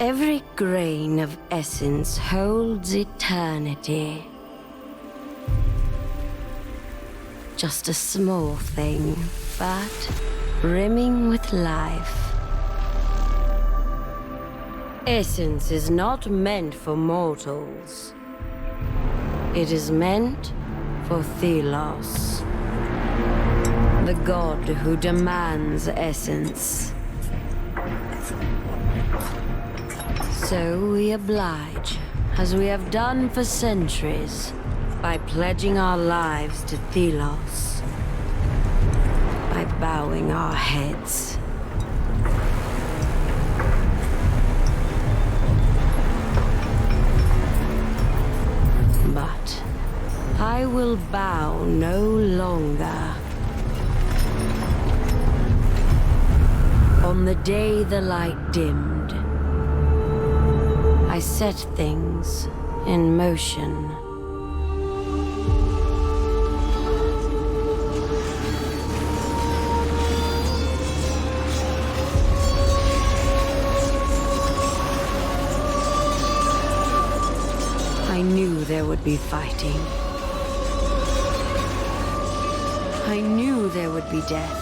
Every grain of essence holds eternity. Just a small thing, but brimming with life. Essence is not meant for mortals. It is meant for Thelos, the god who demands essence. So we oblige, as we have done for centuries, by pledging our lives to Thelos, by bowing our heads. But I will bow no longer. On the day the light dimmed, I set things in motion. I knew there would be fighting. I knew there would be death.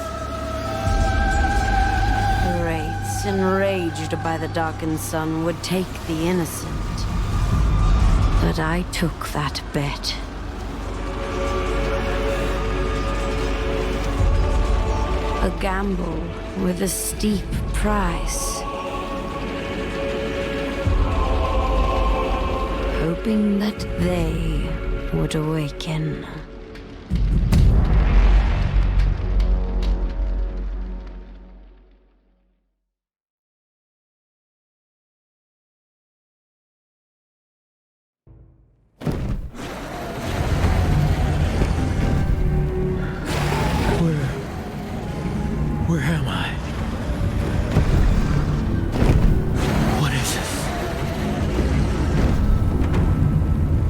Wraiths, enraged by the darkened sun, would take the innocent. But I took that bet. A gamble with a steep price. Hoping that they would awaken. Where am I? What is this?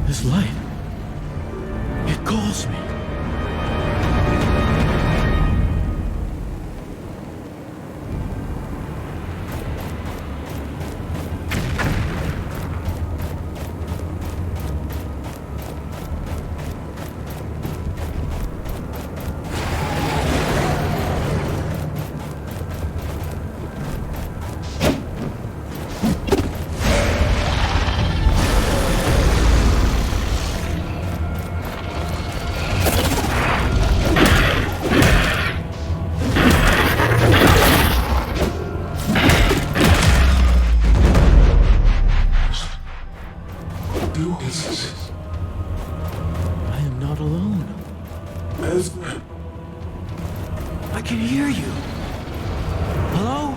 This light. It calls me. I am not alone. I can hear you. Hello?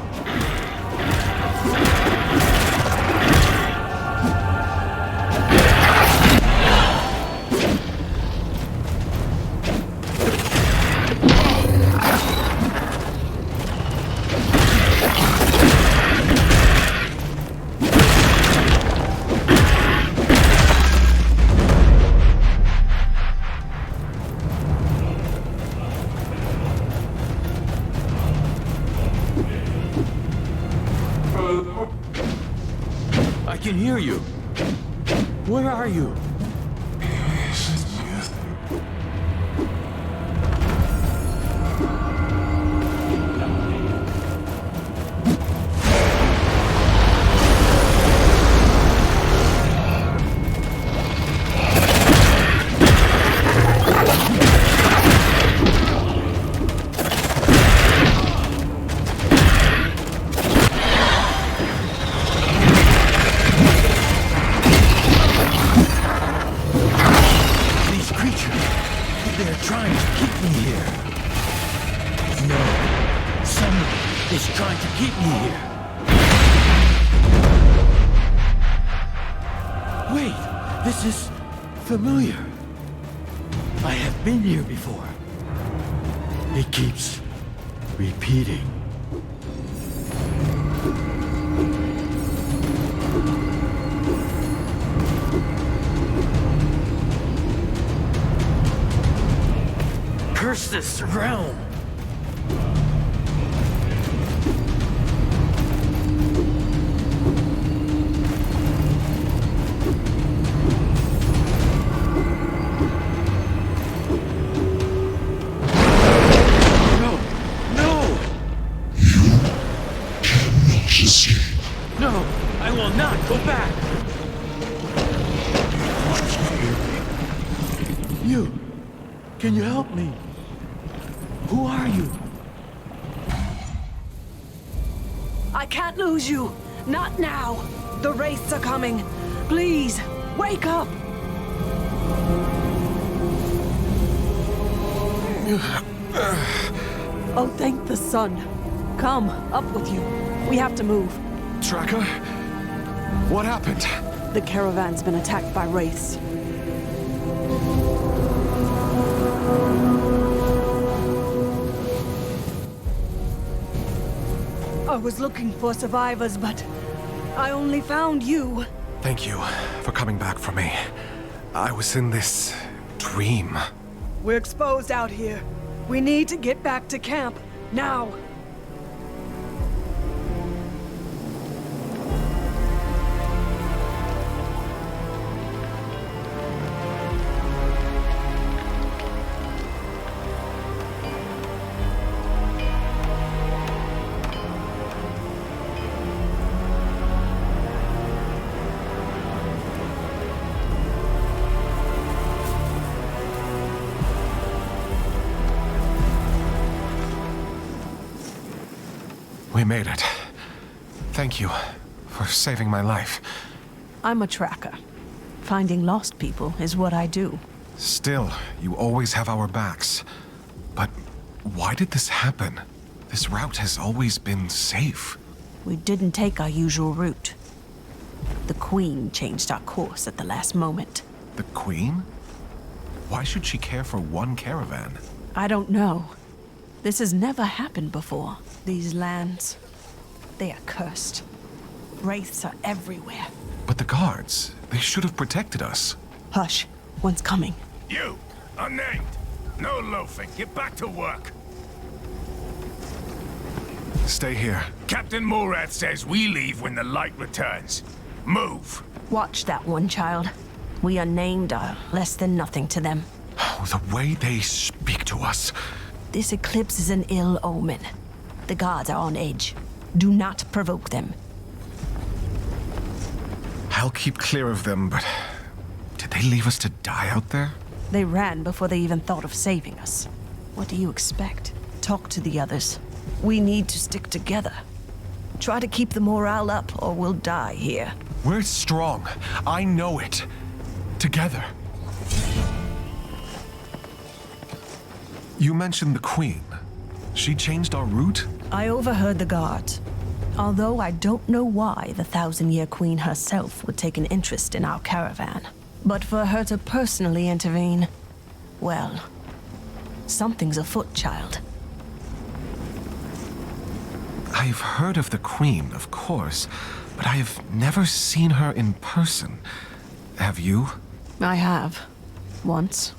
I can hear you. Where are you? They're trying to keep me here. No, someone is trying to keep me here. Wait, this is familiar. I have been here before. It keeps repeating. Curse this realm! Can you help me? Who are you? I can't lose you. Not now. The wraiths are coming. Please, wake up. Oh, thank the sun. Come, up with you. We have to move. Tracker? What happened? The caravan's been attacked by wraiths. I was looking for survivors, but I only found you. Thank you for coming back for me. I was in this dream. We're exposed out here. We need to get back to camp, now. We made it. Thank you for saving my life. I'm a tracker. Finding lost people is what I do. Still, you always have our backs. But why did this happen? This route has always been safe. We didn't take our usual route. The Queen changed our course at the last moment. The Queen? Why should she care for one caravan? I don't know. This has never happened before. These lands, they are cursed. Wraiths are everywhere. But the guards, they should have protected us. Hush, one's coming. You, unnamed. No loafing, get back to work. Stay here. Captain Morad says we leave when the light returns. Move. Watch that one, child. We unnamed are less than nothing to them. Oh, the way they speak to us. This eclipse is an ill omen. The gods are on edge. Do not provoke them. I'll keep clear of them, but did they leave us to die out there? They ran before they even thought of saving us. What do you expect? Talk to the others. We need to stick together. Try to keep the morale up, or we'll die here. We're strong. I know it. Together. You mentioned the Queen. She changed our route? I overheard the guards. Although I don't know why the Thousand-Year Queen herself would take an interest in our caravan. But for her to personally intervene, well, something's afoot, child. I've heard of the Queen, of course, but I've never seen her in person. Have you? I have. Once.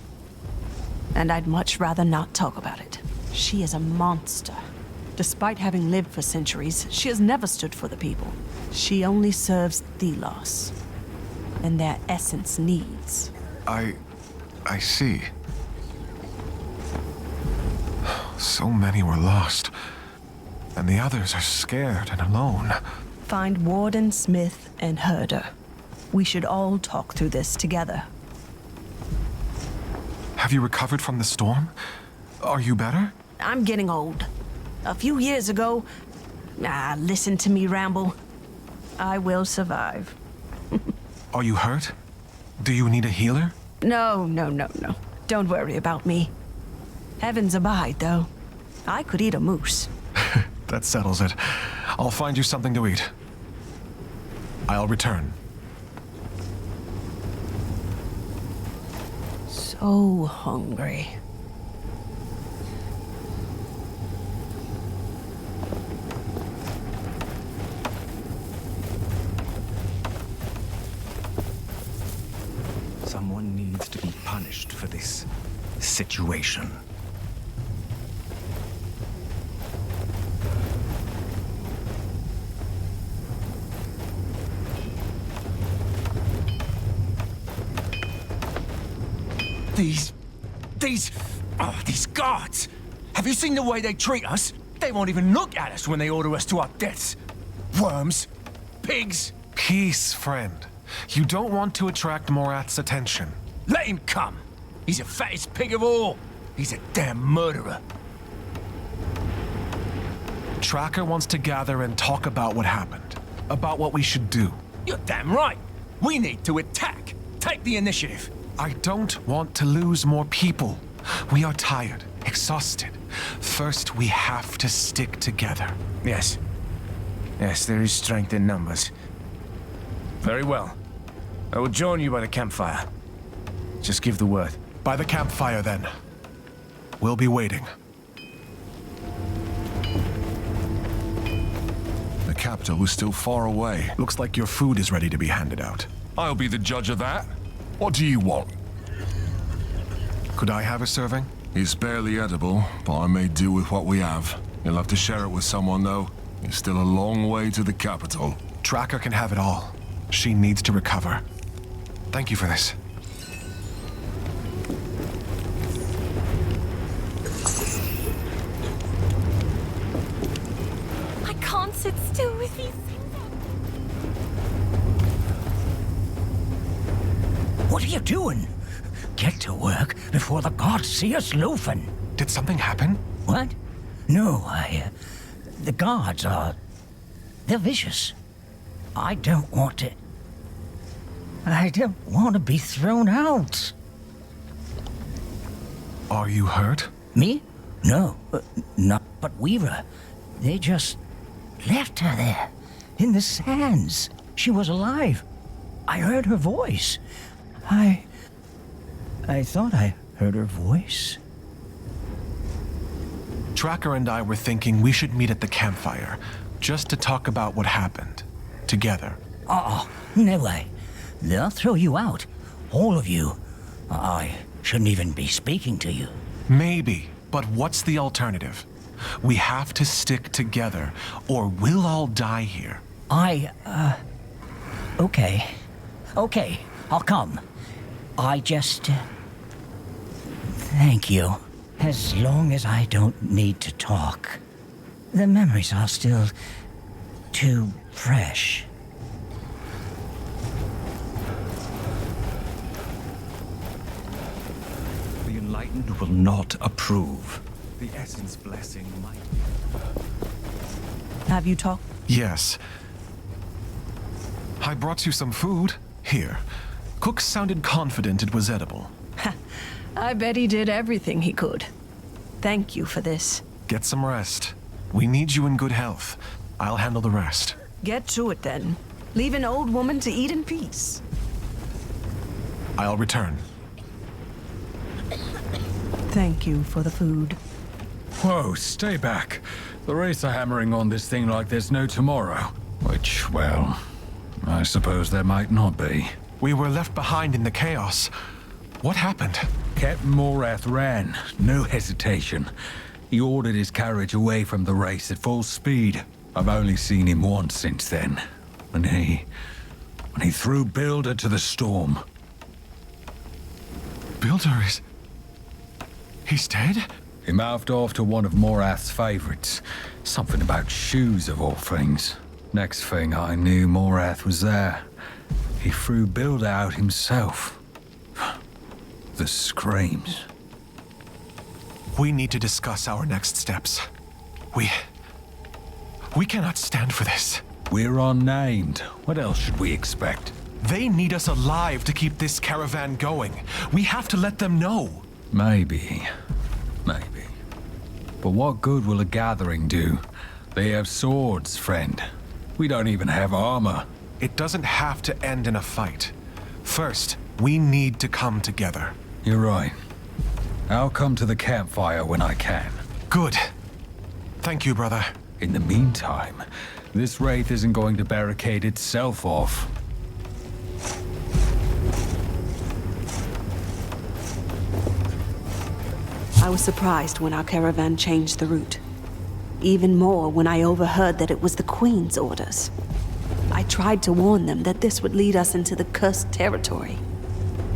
And I'd much rather not talk about it. She is a monster. Despite having lived for centuries, she has never stood for the people. She only serves Thelos and their essence needs. I see. So many were lost, and the others are scared and alone. Find Warden, Smith, and Herder. We should all talk through this together. Have you recovered from the storm? Are you better? I'm getting old. A few years ago... listen to me ramble. I will survive. Are you hurt? Do you need a healer? No. Don't worry about me. Heavens abide, though. I could eat a moose. That settles it. I'll find you something to eat. I'll return. So hungry. Someone needs to be punished for this situation. These guards! Have you seen the way they treat us? They won't even look at us when they order us to our deaths. Worms. Pigs. Peace, friend. You don't want to attract Morath's attention. Let him come. He's the fattest pig of all. He's a damn murderer. Tracker wants to gather and talk about what happened. About what we should do. You're damn right. We need to attack. Take the initiative. I don't want to lose more people. We are tired, exhausted. First, we have to stick together. Yes. Yes, there is strength in numbers. Very well. I will join you by the campfire. Just give the word. By the campfire, then. We'll be waiting. The capital is still far away. Looks like your food is ready to be handed out. I'll be the judge of that. What do you want? Could I have a serving? It's barely edible, but I may do with what we have. You'll have to share it with someone, though. It's still a long way to the capital. Tracker can have it all. She needs to recover. Thank you for this. I can't sit still with these things. What are you doing? Get to work before the gods see us loafing. Did something happen? What? No, the guards are... they're vicious. I don't want to be thrown out. Are you hurt? Me? No, not but Weaver. They just left her there, in the sands. She was alive. I heard her voice. I thought I heard her voice. Tracker and I were thinking we should meet at the campfire, just to talk about what happened. Together. Oh, no way. They'll throw you out. All of you. I shouldn't even be speaking to you. Maybe, but what's the alternative? We have to stick together, or we'll all die here. Okay. Okay, I'll come. I just... thank you. As long as I don't need to talk. The memories are still too fresh. The Enlightened will not approve. The Essence blessing might... Have you talked? Yes. I brought you some food. Here. Cook sounded confident it was edible. I bet he did everything he could. Thank you for this. Get some rest. We need you in good health. I'll handle the rest. Get to it then. Leave an old woman to eat in peace. I'll return. Thank you for the food. Whoa, stay back. The Wraiths are hammering on this thing like there's no tomorrow. Which, well, I suppose there might not be. We were left behind in the chaos. What happened? Captain Morath ran, no hesitation. He ordered his carriage away from the race at full speed. I've only seen him once since then. When he threw Builder to the storm. Builder is... he's dead? He mouthed off to one of Morath's favorites. Something about shoes, of all things. Next thing I knew, Morath was there. He threw Builder out himself. The screams. We need to discuss our next steps. We cannot stand for this. We're unnamed. What else should we expect? They need us alive to keep this caravan going. We have to let them know. Maybe. But what good will a gathering do? They have swords, friend. We don't even have armor. It doesn't have to end in a fight. First, we need to come together. You're right. I'll come to the campfire when I can. Good. Thank you, brother. In the meantime, this wraith isn't going to barricade itself off. I was surprised when our caravan changed the route. Even more when I overheard that it was the Queen's orders. I tried to warn them that this would lead us into the cursed territory.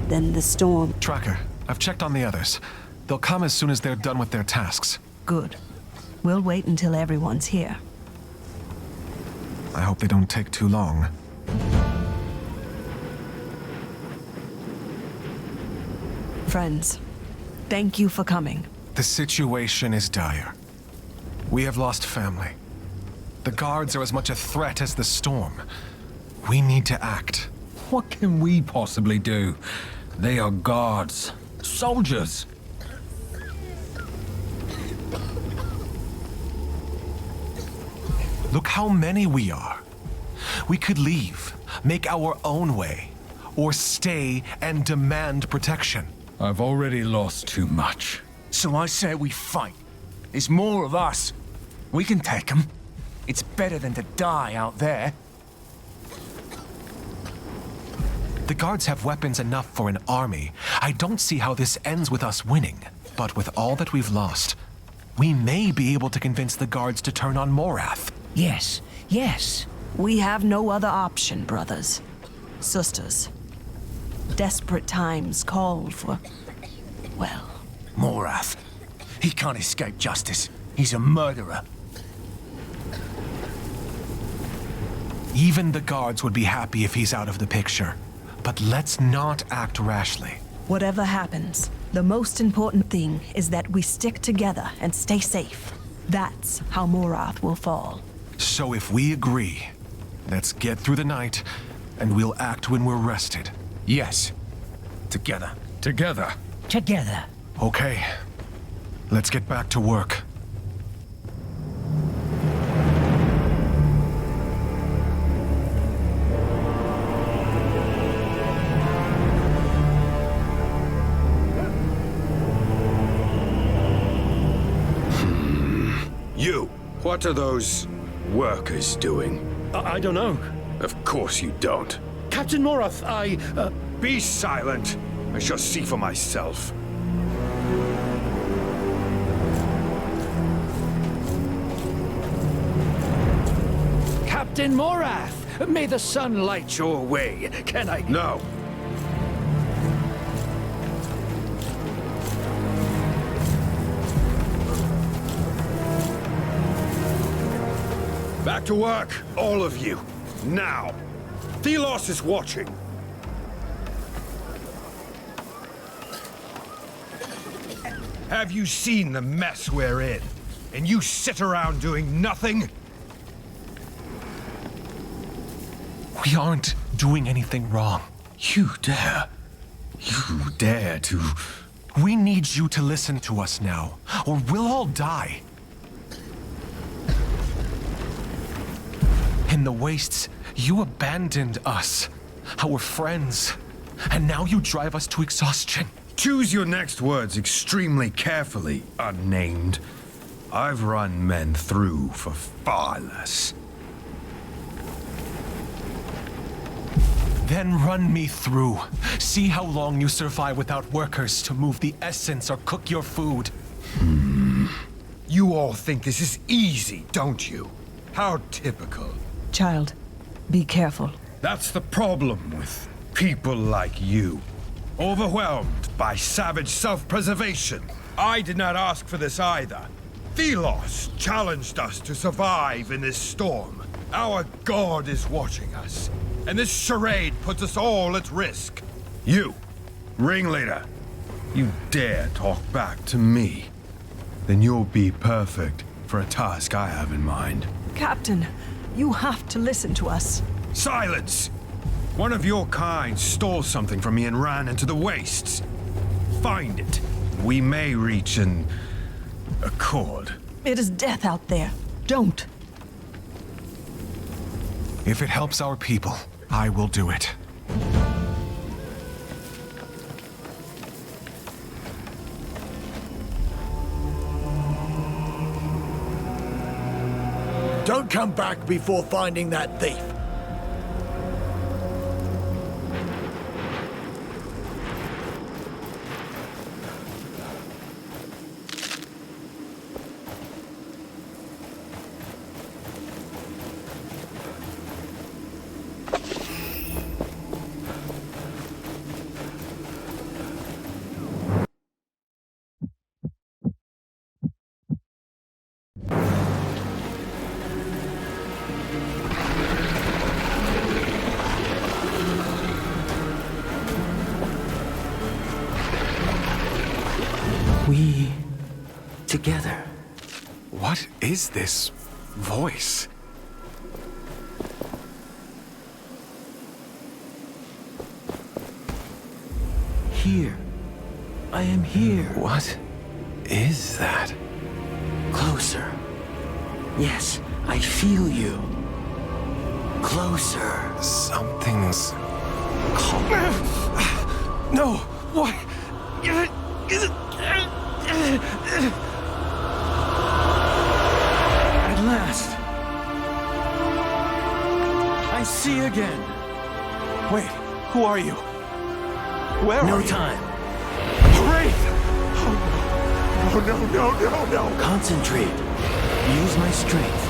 Then the storm... Tracker, I've checked on the others. They'll come as soon as they're done with their tasks. Good. We'll wait until everyone's here. I hope they don't take too long. Friends, Thank you for coming. The situation is dire. We have lost family. The guards are as much a threat as the storm. We need to act. What can we possibly do? They are guards, soldiers. Look how many we are. We could leave, make our own way, or stay and demand protection. I've already lost too much. So I say we fight. There's more of us. We can take them. It's better than to die out there. The guards have weapons enough for an army. I don't see how this ends with us winning. But with all that we've lost, we may be able to convince the guards to turn on Morath. Yes, yes. We have no other option, brothers. Sisters. Desperate times call for, well... Morath. He can't escape justice. He's a murderer. Even the guards would be happy if he's out of the picture. But let's not act rashly. Whatever happens, the most important thing is that we stick together and stay safe. That's how Morath will fall. So if we agree, let's get through the night, and we'll act when we're rested. Yes. Together. Together. Together. Okay. Let's get back to work. You, what are those workers doing? I don't know. Of course you don't. Captain Morath, Be silent. I shall see for myself. Captain Morath! May the sun light your way. Can I... No. Back to work, all of you. Now. Thelos is watching. Have you seen the mess we're in? And you sit around doing nothing? We aren't doing anything wrong. You dare to... We need you to listen to us now, or we'll all die. In the wastes, you abandoned us, our friends, and now you drive us to exhaustion. Choose your next words extremely carefully, unnamed. I've run men through for far less. Then run me through. See how long you survive without workers to move the essence or cook your food. You all think this is easy, don't you? How typical. Child, be careful. That's the problem with people like you. Overwhelmed by savage self-preservation. I did not ask for this either. Thelos challenged us to survive in this storm. Our god is watching us, and this charade puts us all at risk. You, ringleader, you dare talk back to me, then you'll be perfect for a task I have in mind. Captain, you have to listen to us. Silence! One of your kind stole something from me and ran into the wastes. Find it. We may reach an accord. It is death out there. Don't. If it helps our people, I will do it. Don't come back before finding that thief. together. What is this voice? Here. I am here. What is that? Closer. Yes, I feel you. Closer. Something's... No! What? At last. I see again. Wait, who are you? Where are you? No time. Wraith! Oh, no. Concentrate. Use my strength.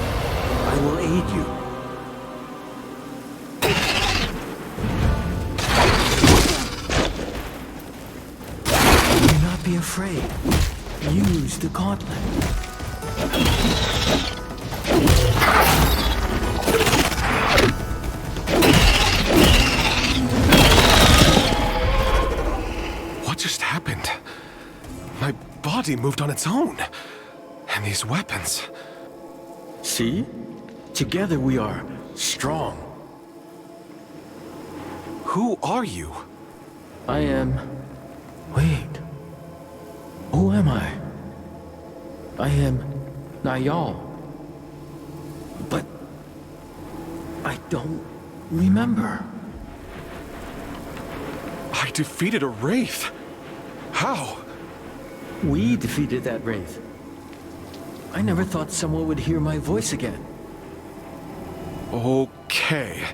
I will aid you. Do not be afraid. Use the gauntlet. What just happened? My body moved on its own. And these weapons... See? Together we are strong. Who are you? I am... Wait. Who am I? I am Nayal. But... I don't remember. I defeated a Wraith. How? We defeated that Wraith. I never thought someone would hear my voice again. Okay.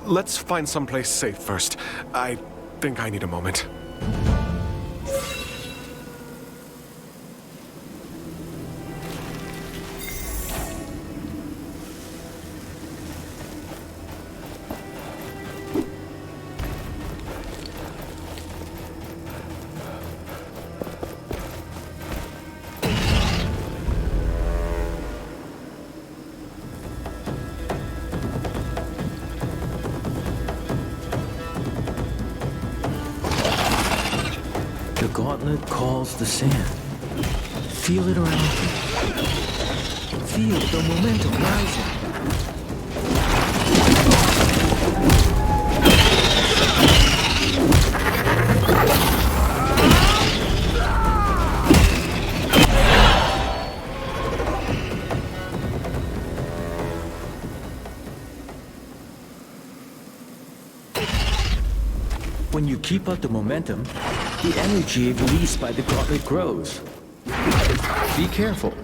Let's find someplace safe first. I think I need a moment. The gauntlet calls the sand. Feel it around you. Feel the momentum rising. When you keep up the momentum, the energy released by the gauntlet grows. Be careful,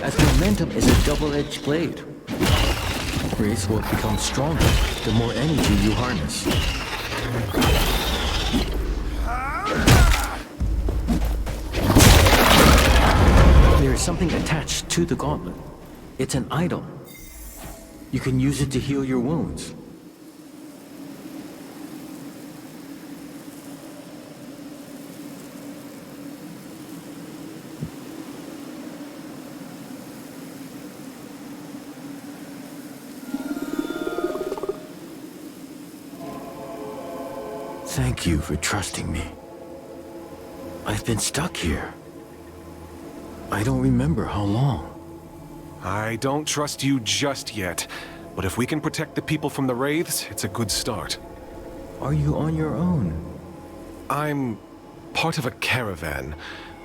as momentum is a double-edged blade. Wraiths will become stronger the more energy you harness. There is something attached to the gauntlet. It's an idol. You can use it to heal your wounds. Thank you for trusting me. I've been stuck here. I don't remember how long. I don't trust you just yet. But if we can protect the people from the Wraiths, it's a good start. Are you on your own? I'm part of a caravan.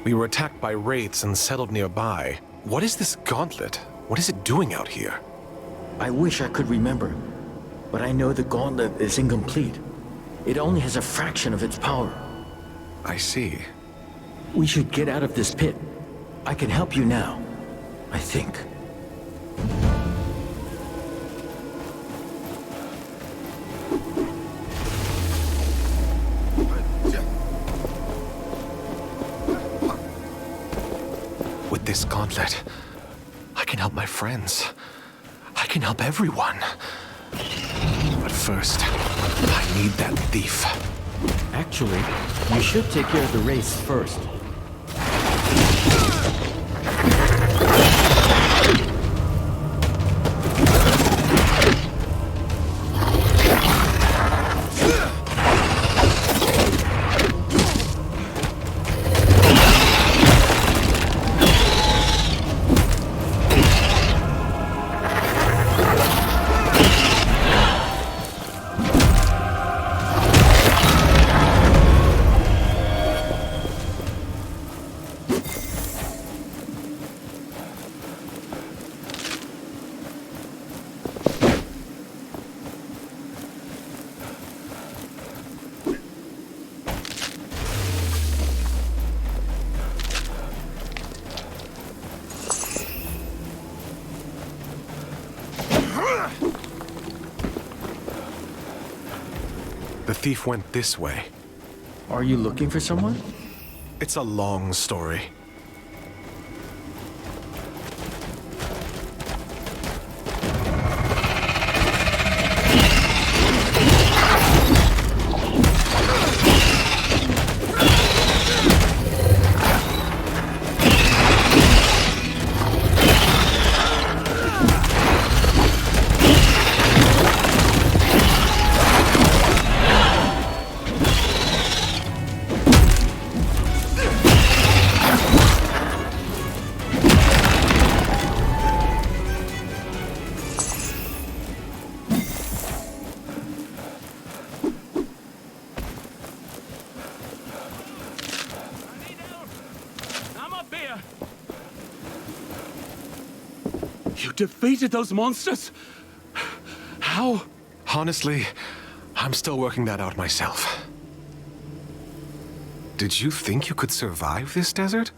We were attacked by Wraiths and settled nearby. What is this gauntlet? What is it doing out here? I wish I could remember, but I know the gauntlet is incomplete. It only has a fraction of its power. I see. We should get out of this pit. I can help you now, I think. With this gauntlet, I can help my friends. I can help everyone. But first, I need that thief. Actually, you should take care of the Wraiths first. The thief went this way. Are you looking for someone? It's a long story. You defeated those monsters? How? Honestly, I'm still working that out myself. Did you think you could survive this desert?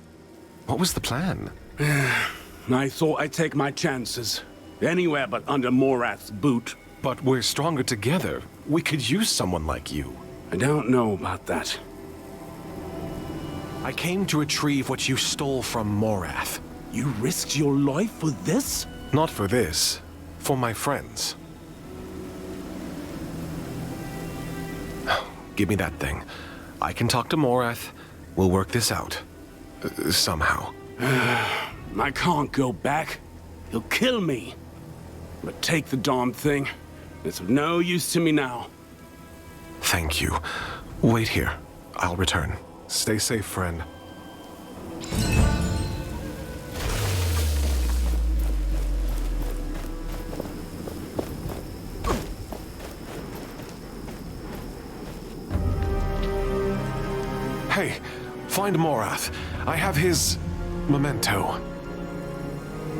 What was the plan? I thought I'd take my chances. Anywhere but under Morath's boot. But we're stronger together. We could use someone like you. I don't know about that. I came to retrieve what you stole from Morath. You risked your life for this? Not for this. For my friends. Give me that thing. I can talk to Morath. We'll work this out. Somehow. I can't go back. He'll kill me. But take the darn thing. It's of no use to me now. Thank you. Wait here. I'll return. Stay safe, friend. Hey, find Morath. I have his memento.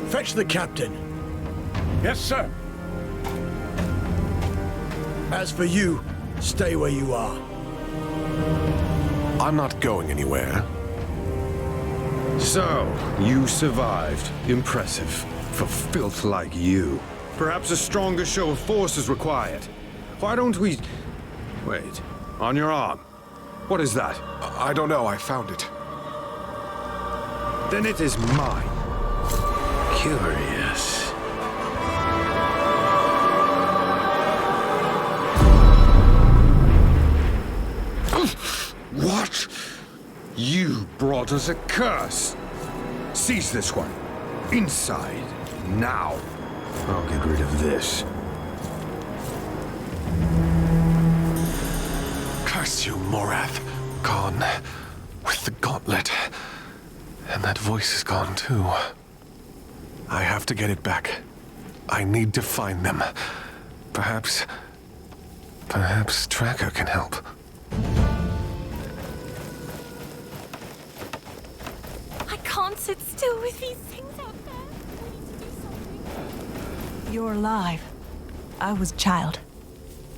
Fetch the captain. Yes, sir. As for you, stay where you are. I'm not going anywhere. So, you survived. Impressive. For filth like you. Perhaps a stronger show of force is required. Why don't we... Wait. On your arm. What is that? I don't know. I found it. Then it is mine. Curious. What? You brought us a curse. Seize this one. Inside. Now. I'll get rid of this. Curse you, Morath. Gone. With the gauntlet. And that voice is gone, too. I have to get it back. I need to find them. Perhaps Tracker can help. I can't sit still with these things out there. We need to do something. You're alive. I was a child.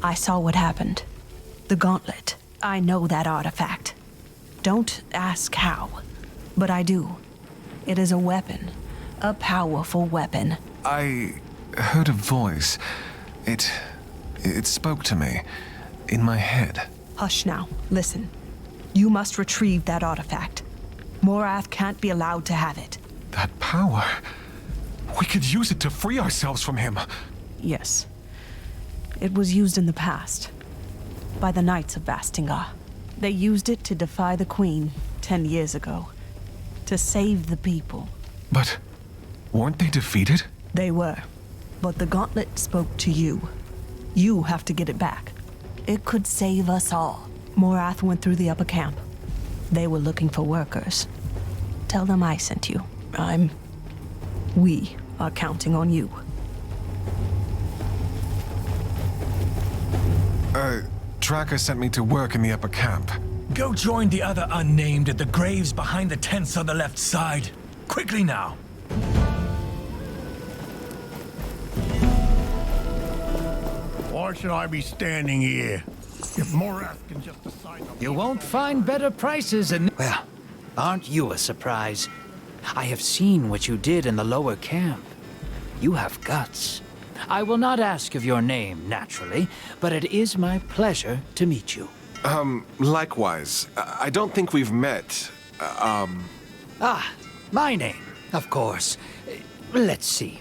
I saw what happened. The gauntlet. I know that artifact. Don't ask how, but I do. It is a weapon. A powerful weapon. I heard a voice. It spoke to me. In my head. Hush now. Listen. You must retrieve that artifact. Morath can't be allowed to have it. That power. We could use it to free ourselves from him. Yes. It was used in the past. By the Knights of Vastingar. They used it to defy the Queen 10 years ago. To save the people. But weren't they defeated? They were. But the gauntlet spoke to you. You have to get it back. It could save us all. Morath went through the upper camp. They were looking for workers. Tell them I sent you. We are counting on you. Tracker sent me to work in the upper camp. Go join the other unnamed at the graves behind the tents on the left side. Quickly now. Why should I be standing here? If Morath can just decide... You won't find better prices in... Well, aren't you a surprise? I have seen what you did in the lower camp. You have guts. I will not ask of your name, naturally, but it is my pleasure to meet you. Likewise. I don't think we've met. Ah, my name, of course. Let's see.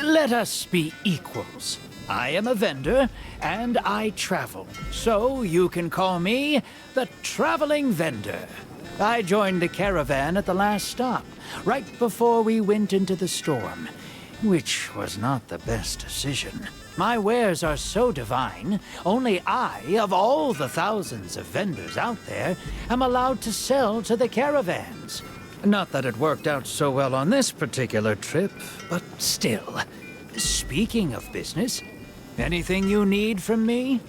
Let us be equals. I am a vendor, and I travel. So you can call me the Traveling Vendor. I joined the caravan at the last stop, right before we went into the storm, which was not the best decision. My wares are so divine, only I, of all the thousands of vendors out there, am allowed to sell to the caravans. Not that it worked out so well on this particular trip, but still. Speaking of business, anything you need from me?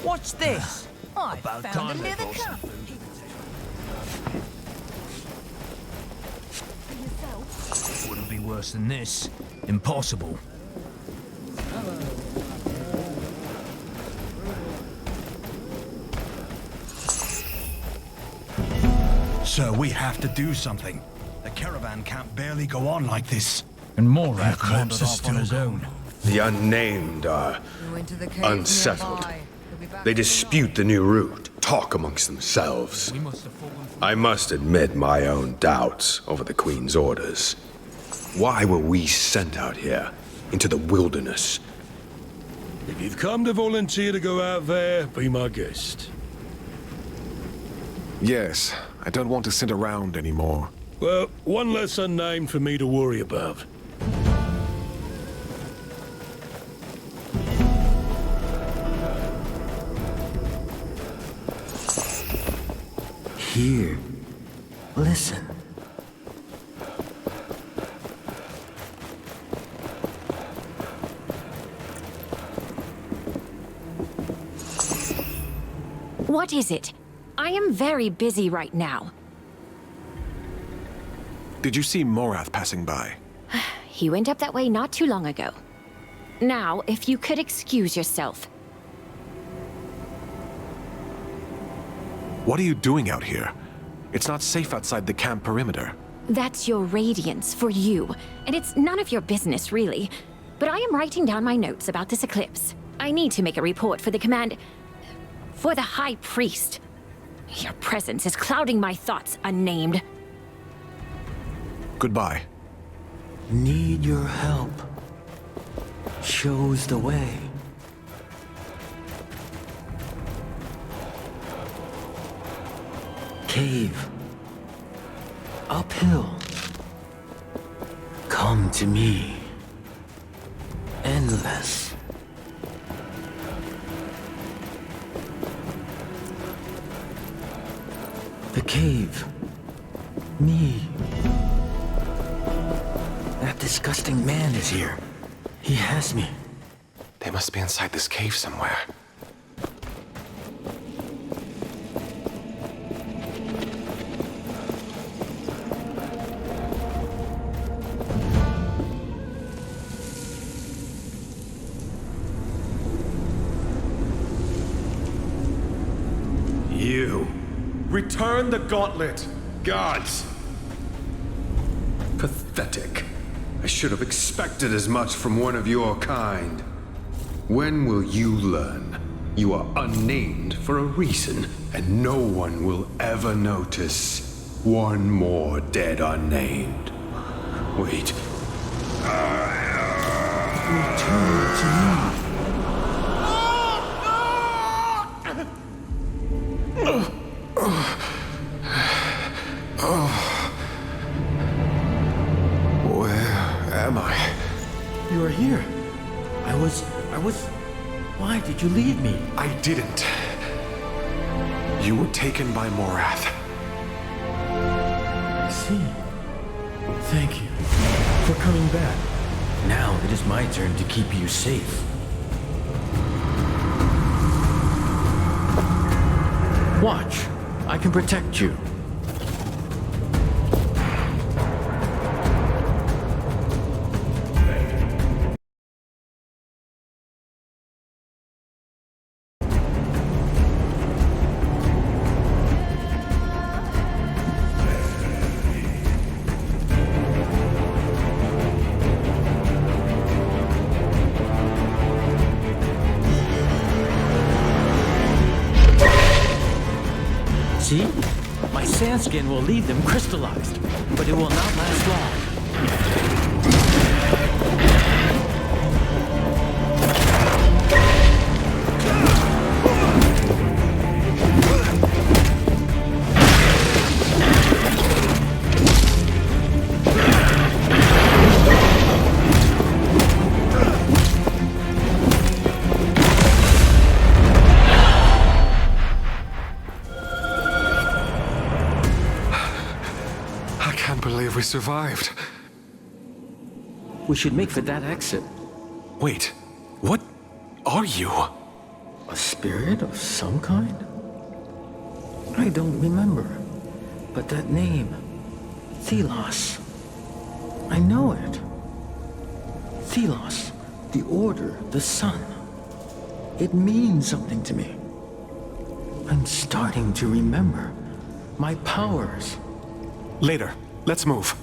What's this? I About found time him they near the brought some camp. Wouldn't be worse than this. Impossible. Sir, we have to do something. The caravan can't barely go on like this. And Morath Eclipse wandered is off on still his own. The unnamed are unsettled. They dispute the new route, talk amongst themselves. I must admit my own doubts over the Queen's orders. Why were we sent out here, into the wilderness? If you've come to volunteer to go out there, be my guest. Yes, I don't want to sit around anymore. Well, one less unnamed for me to worry about. Here. Listen. What is it? I am very busy right now. Did you see Morath passing by? He went up that way not too long ago. Now, if you could excuse yourself. What are you doing out here? It's not safe outside the camp perimeter. That's your radiance for you, and it's none of your business, really. But I am writing down my notes about this eclipse. I need to make a report for the command... for the High Priest. Your presence is clouding my thoughts, unnamed. Goodbye. Need your help. Shows the way. Cave. Uphill. Come to me. Endless. The cave. Me. That disgusting man is here. He has me. They must be inside this cave somewhere. You. Return the gauntlet! Gods! Pathetic. I should have expected as much from one of your kind. When will you learn? You are unnamed for a reason, and no one will ever notice. One more dead unnamed. Wait. Return to me. Where am I? You are here. I was... Why did you leave me? I didn't. You were taken by Morath. I see. Thank you for coming back. Now it is my turn to keep you safe. Watch. I can protect you. See? My sand skin will leave them crystallized, but it will not last long. We survived. We should make for that exit. Wait, what are you? A spirit of some kind? I don't remember. But that name, Thelos. I know it. Thelos, the order, the sun. It means something to me. I'm starting to remember my powers. Later. Let's move.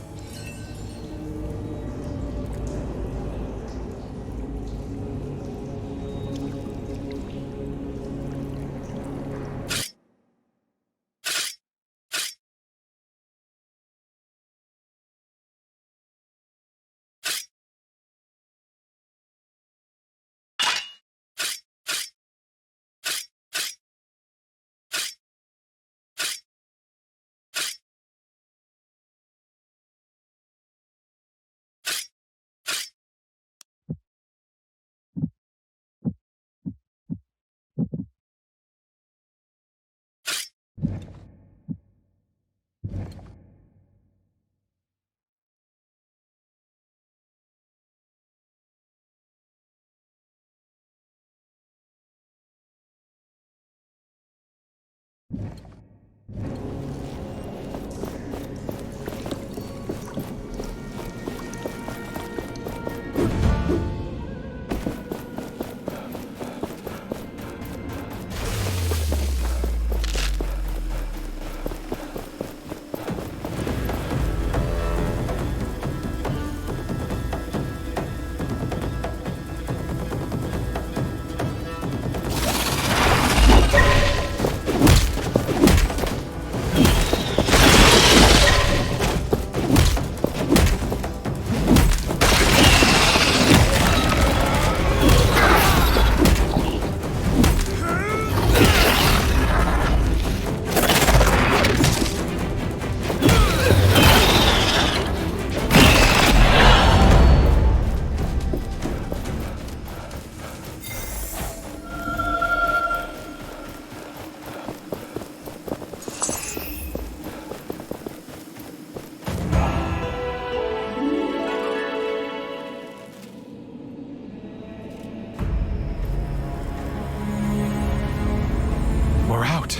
We're out.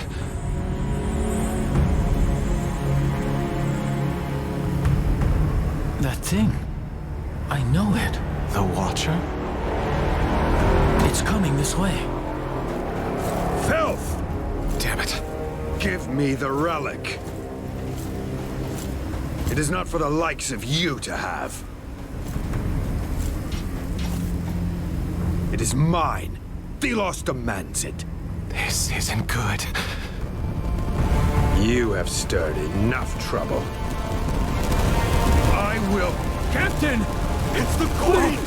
That thing. I know it. The Watcher? It's coming this way. Filth! Damn it. Give me the relic. It is not for the likes of you to have. It is mine. Thelos demands it. This isn't good. You have stirred enough trouble. I will... Captain! It's the Queen!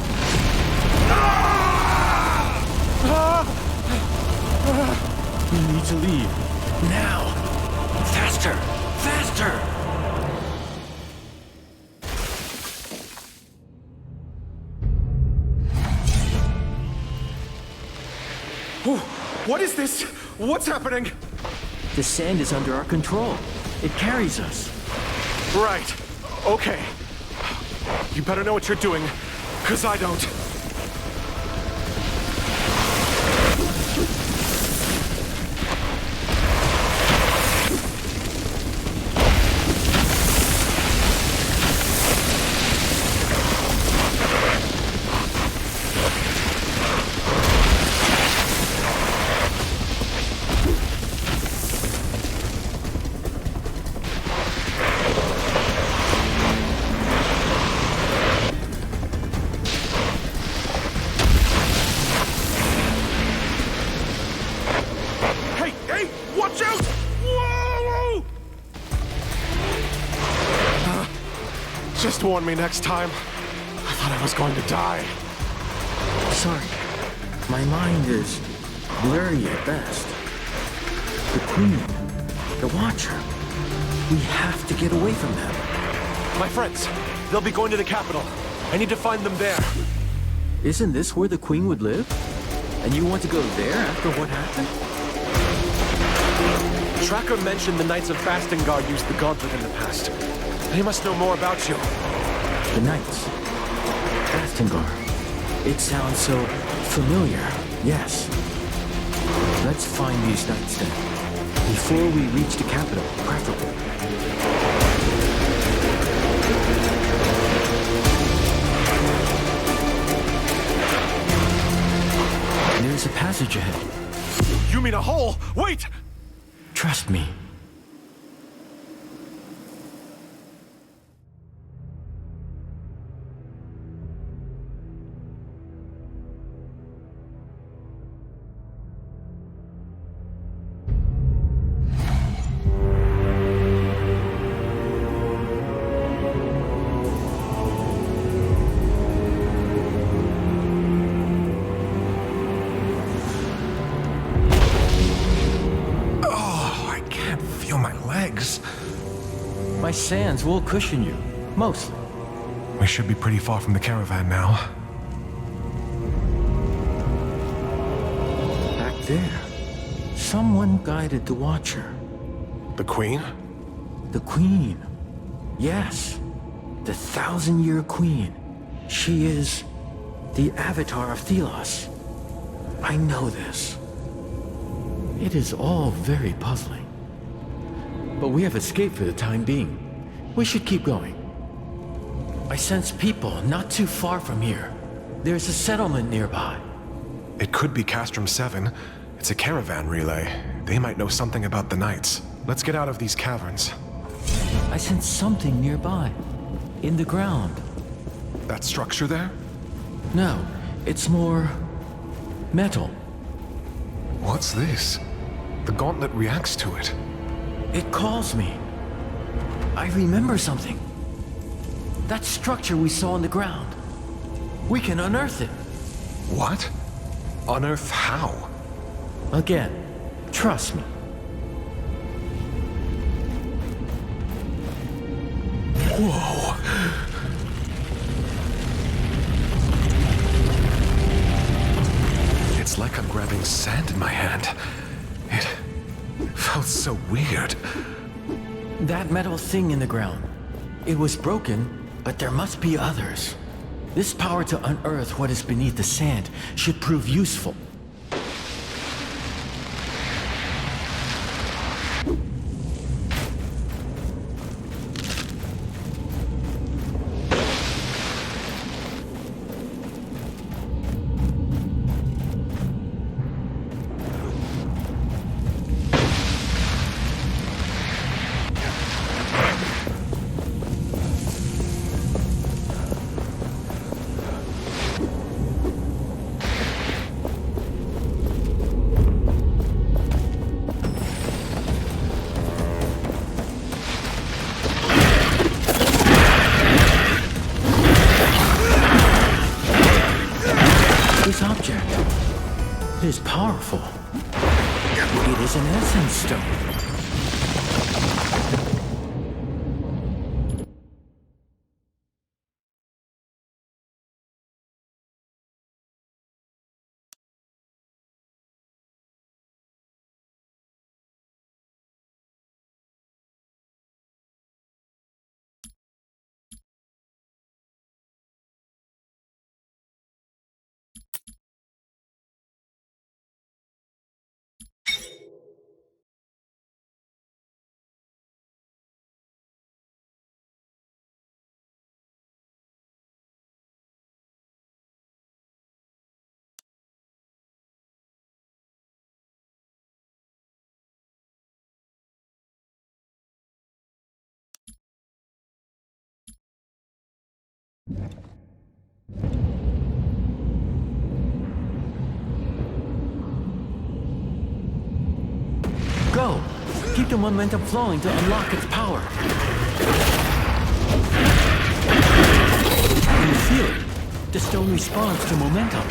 We need to leave. Now! Faster! Faster! What is this? What's happening? The sand is under our control. It carries us. Right. Okay. You better know what you're doing, because I don't. Just warn me next time. I thought I was going to die. Sorry. My mind is blurry at best. The Queen, the Watcher. We have to get away from them. My friends, they'll be going to the capital. I need to find them there. Isn't this where the Queen would live? And you want to go there after what happened? Tracker mentioned the Knights of Fastingar used the gauntlet in the past. They must know more about you. The Knights. Fastingar. It sounds so familiar, yes. Let's find these Knights then. Before we reach the capital, preferably. There's a passage ahead. You mean a hole? Wait! Trust me. My sands will cushion you, mostly. We should be pretty far from the caravan now. Back there, someone guided the Watcher. The Queen? The Queen. Yes. The 1,000-year Queen. She is the avatar of Thelos. I know this. It is all very puzzling. But we have escaped for the time being. We should keep going. I sense people not too far from here. There's a settlement nearby. It could be Castrum 7. It's a caravan relay. They might know something about the Knights. Let's get out of these caverns. I sense something nearby. In the ground. That structure there? No, it's more metal. What's this? The gauntlet reacts to it. It calls me. I remember something. That structure we saw on the ground. We can unearth it. What? Unearth how? Again, trust me. Whoa! It's like I'm grabbing sand in my hand. It felt so weird. That metal thing in the ground. It was broken, but there must be others. This power to unearth what is beneath the sand should prove useful. This object is powerful. It is an essence stone. go. Keep the momentum flowing to unlock its power. Can you feel it? The stone responds to momentum.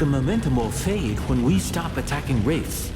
The momentum will fade when we stop attacking wraiths.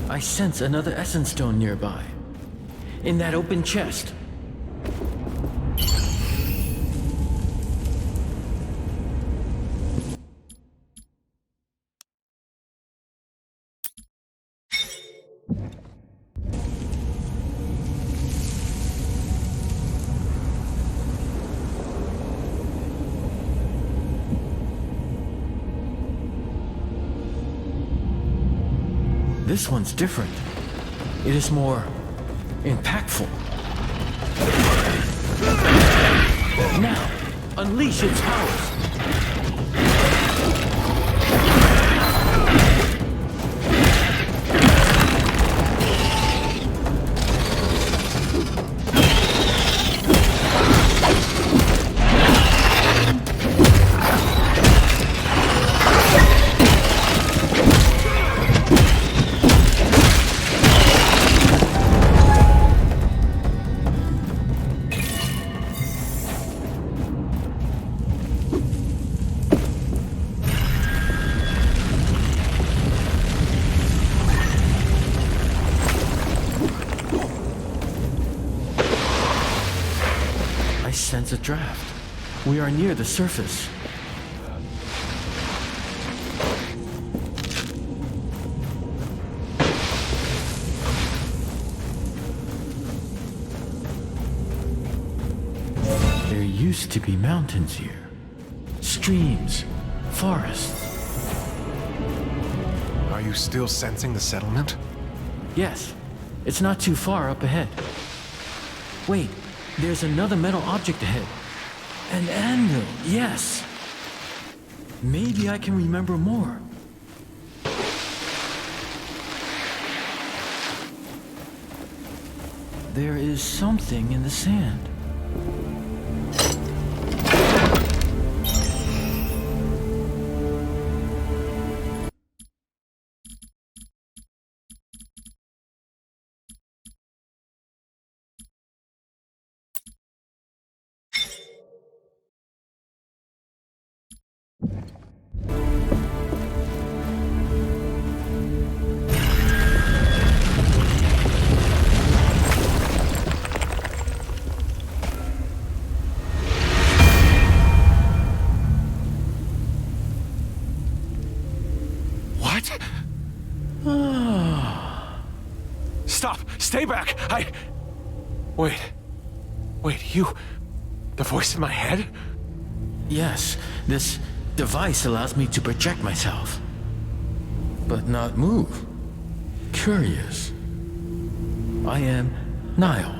I sense another essence stone nearby. In that open chest. This one's different. It is more impactful. Now, unleash its powers. Sense a draft. We are near the surface. There used to be mountains here. Streams, forests. Are you still sensing the settlement? Yes. It's not too far up ahead. Wait. There's another metal object ahead. An anvil, yes. Maybe I can remember more. There is something in the sand. Stop! Stay back! Wait. You... The voice in my head? Yes, this device allows me to project myself. But not move. Curious. I am Niall.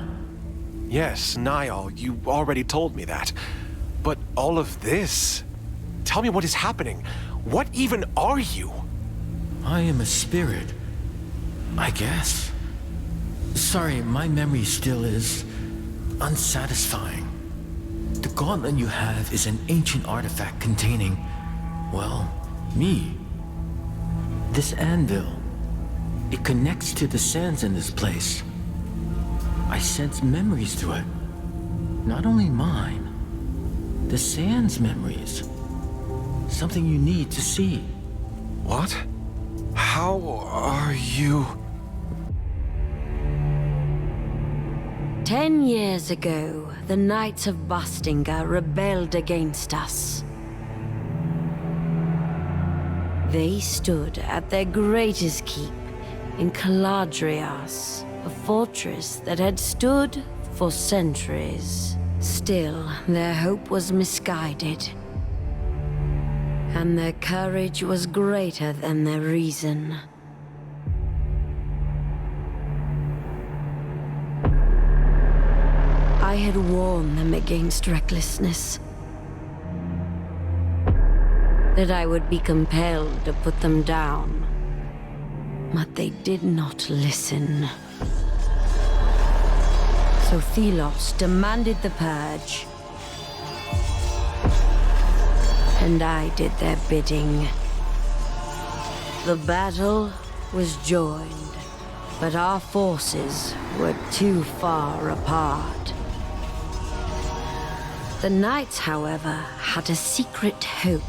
Yes, Niall, you already told me that. But all of this... Tell me what is happening. What even are you? I am a spirit. I guess. Sorry, my memory still is... unsatisfying. The gauntlet you have is an ancient artifact containing... well, me. This anvil. It connects to the sands in this place. I sense memories through it. Not only mine. The sands' memories. Something you need to see. What? How are you... 10 years ago, the Knights of Bastinga rebelled against us. They stood at their greatest keep in Caladrias, a fortress that had stood for centuries. Still, their hope was misguided, and their courage was greater than their reason. I had warned them against recklessness. That I would be compelled to put them down. But they did not listen. So Thelos demanded the purge. And I did their bidding. The battle was joined, but our forces were too far apart. The Knights, however, had a secret hope.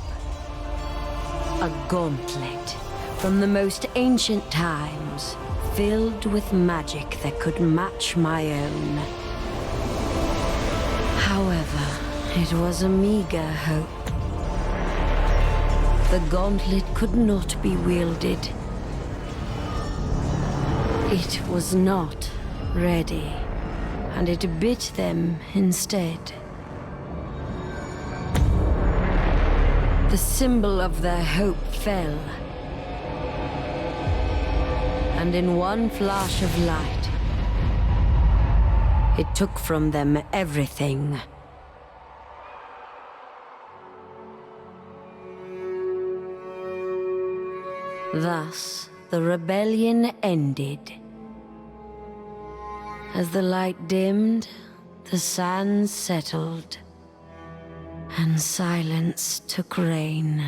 A gauntlet from the most ancient times, filled with magic that could match my own. However, it was a meager hope. The gauntlet could not be wielded. It was not ready, and it bit them instead. The symbol of their hope fell. And in one flash of light, it took from them everything. Thus, the rebellion ended. As the light dimmed, the sands settled. And silence took reign.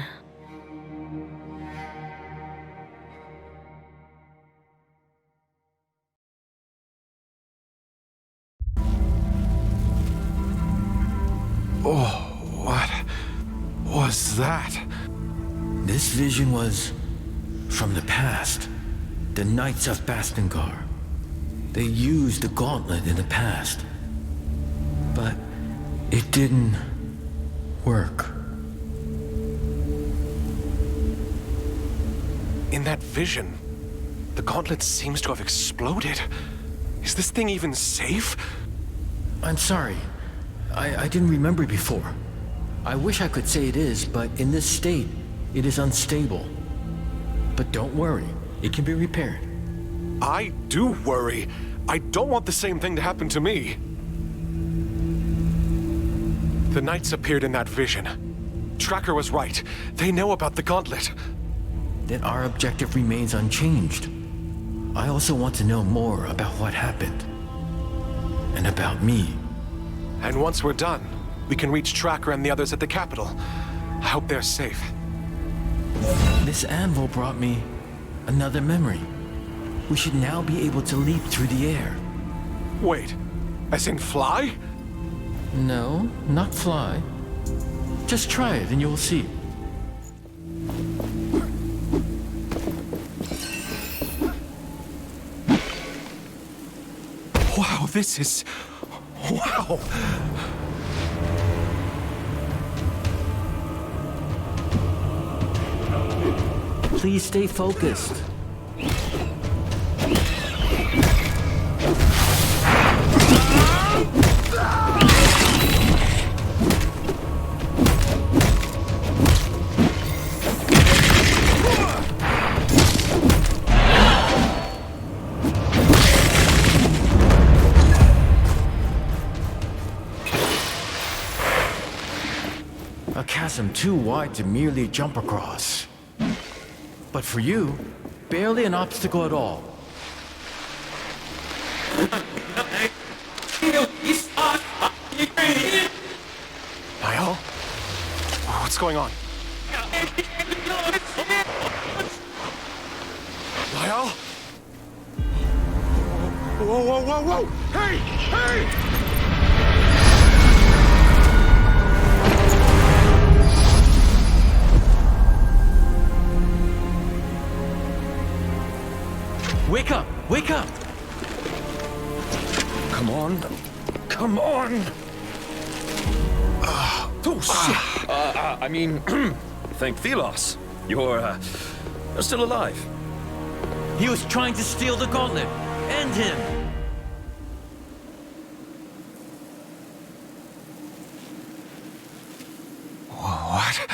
Oh, what was that? This vision was from the past. The Knights of Bastingar. They used the gauntlet in the past. But it didn't work. In that vision, the gauntlet seems to have exploded. Is this thing even safe? I'm sorry. I didn't remember before. I wish I could say it is, but in this state, it is unstable. But don't worry, it can be repaired. I do worry. I don't want the same thing to happen to me. The Knights appeared in that vision. Tracker was right. They know about the gauntlet. Then our objective remains unchanged. I also want to know more about what happened. And about me. And once we're done, we can reach Tracker and the others at the capital. I hope they're safe. This anvil brought me another memory. We should now be able to leap through the air. Wait, as in fly? No, not fly. Just try it and you'll see. Wow, this is... Wow! Please stay focused. A chasm too wide to merely jump across. But for you, barely an obstacle at all. Niall? What's going on? Niall? Whoa, whoa, whoa, whoa! Hey! Hey! Wake up! Wake up! Come on. Come on! Oh, shit! I mean, thank Thelos. You're still alive. He was trying to steal the gauntlet. End him! What?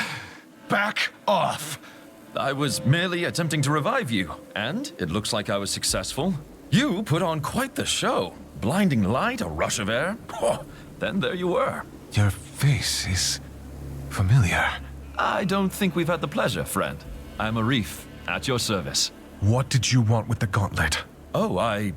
Back off! I was merely attempting to revive you, and it looks like I was successful. You put on quite the show. Blinding light, a rush of air. Oh, then there you were. Your face is familiar. I don't think we've had the pleasure, friend. I'm Arif, at your service. What did you want with the gauntlet? Oh, I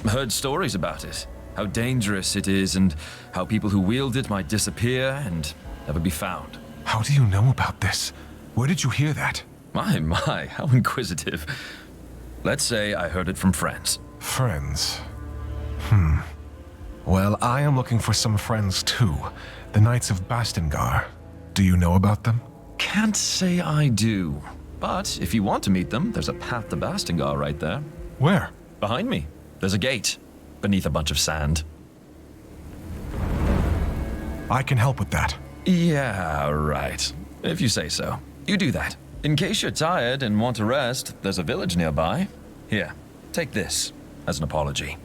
heard stories about it. How dangerous it is, and how people who wield it might disappear and never be found. How do you know about this? Where did you hear that? My, how inquisitive. Let's say I heard it from friends. Friends? Well, I am looking for some friends too. The Knights of Bastingar. Do you know about them? Can't say I do. But if you want to meet them, there's a path to Bastingar right there. Where? Behind me. There's a gate. Beneath a bunch of sand. I can help with that. Yeah, right. If you say so. You do that. In case you're tired and want to rest, there's a village nearby. Here, take this as an apology.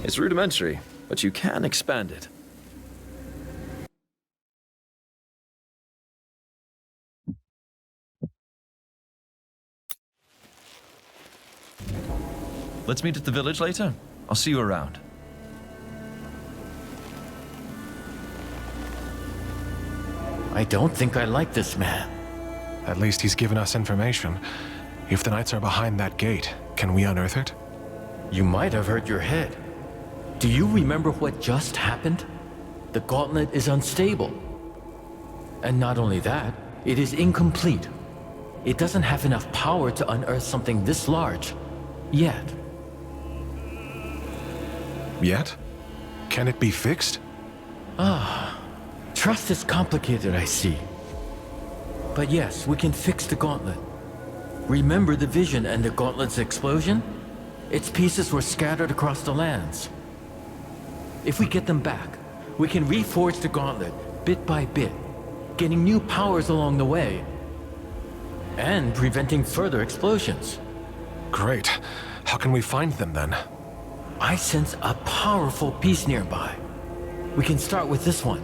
It's rudimentary, but you can expand it. Let's meet at the village later. I'll see you around. I don't think I like this man. At least he's given us information. If the Knights are behind that gate, can we unearth it? You might have hurt your head. Do you remember what just happened? The gauntlet is unstable. And not only that, it is incomplete. It doesn't have enough power to unearth something this large. Yet. Yet? Can it be fixed? Trust is complicated, I see. But yes, we can fix the gauntlet. Remember the vision and the gauntlet's explosion? Its pieces were scattered across the lands. If we get them back, we can reforge the gauntlet bit by bit, gaining new powers along the way, and preventing further explosions. Great. How can we find them then? I sense a powerful piece nearby. We can start with this one.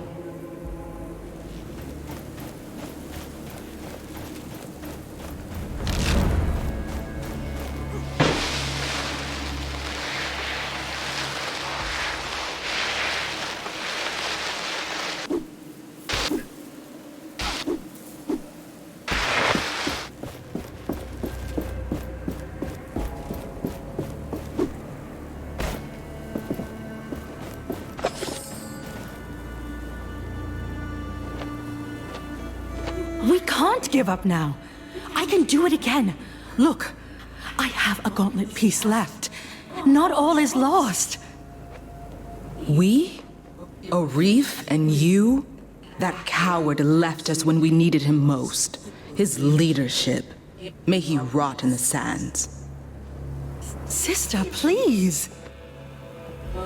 We can't give up now. I can do it again. Look, I have a gauntlet piece left. Not all is lost. We? Arif and you? That coward left us when we needed him most. His leadership. May he rot in the sands. Sister, please.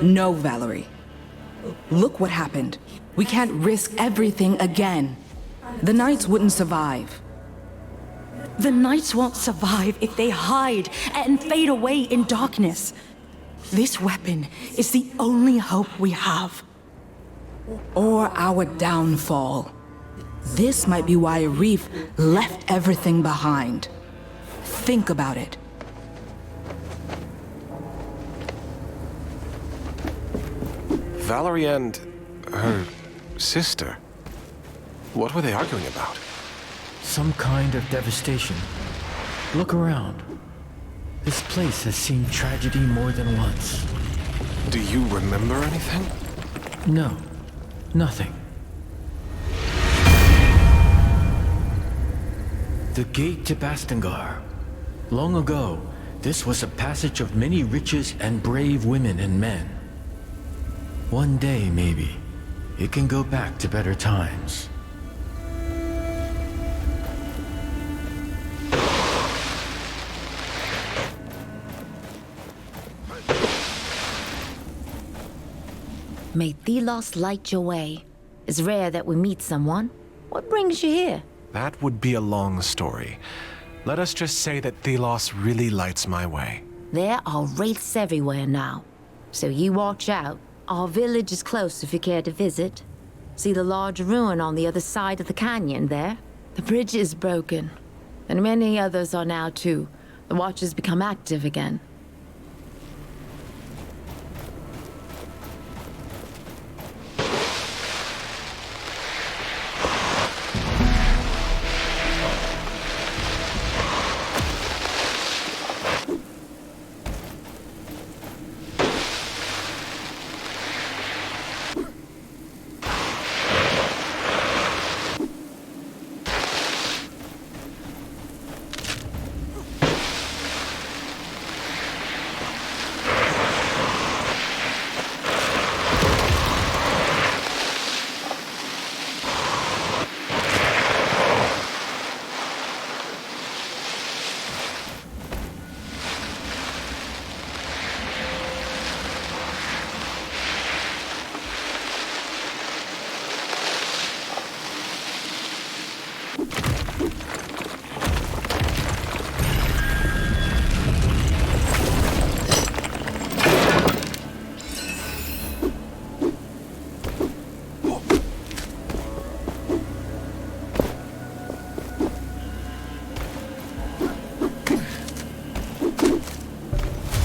No, Valerie. Look what happened. We can't risk everything again. The Knights wouldn't survive. The Knights won't survive if they hide and fade away in darkness. This weapon is the only hope we have. Or our downfall. This might be why Reef left everything behind. Think about it. Valerie and her sister. What were they arguing about? Some kind of devastation. Look around. This place has seen tragedy more than once. Do you remember anything? No, nothing. The gate to Bastengar. Long ago, this was a passage of many riches and brave women and men. One day, maybe, it can go back to better times. May Thelos light your way. It's rare that we meet someone. What brings you here? That would be a long story. Let us just say that Thelos really lights my way. There are wraiths everywhere now. So you watch out. Our village is close if you care to visit. See the large ruin on the other side of the canyon there? The bridge is broken. And many others are now too. The Watchers become active again.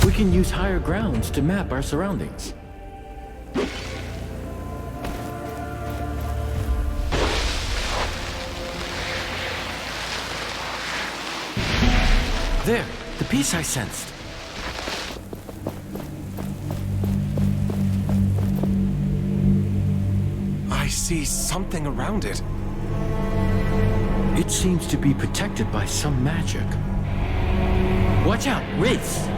We can use higher grounds to map our surroundings. There, the piece I sensed. I see something around it. It seems to be protected by some magic. Watch out, wraiths!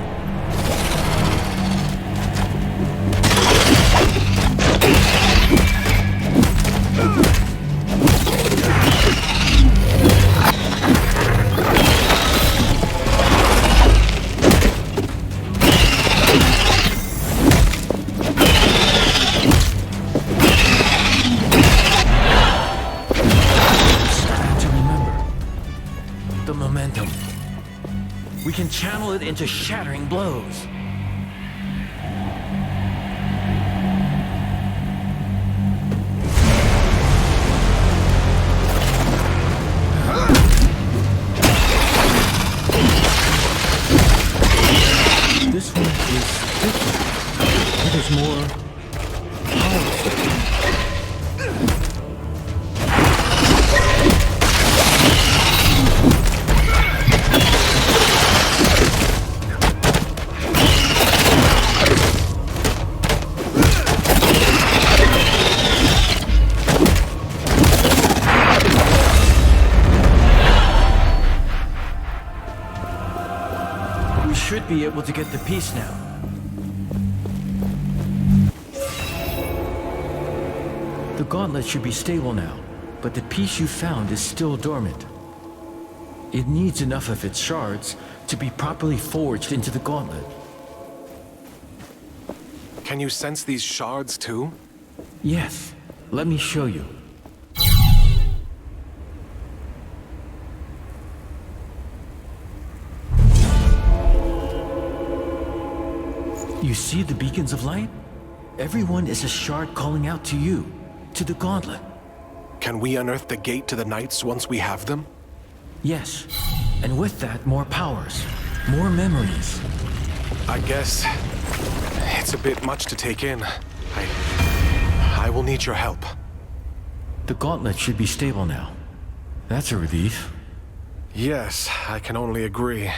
We can channel it into shattering blows. This one is different. It is more powerful. Should be able to get the piece now. The gauntlet should be stable now, but the piece you found is still dormant. It needs enough of its shards to be properly forged into the gauntlet. Can you sense these shards too? Yes, let me show you. You see the beacons of light? Everyone is a shard calling out to you, to the gauntlet. Can we unearth the gate to the Knights once we have them? Yes, and with that, more powers, more memories. I guess it's a bit much to take in. I will need your help. The gauntlet should be stable now. That's a relief. Yes, I can only agree.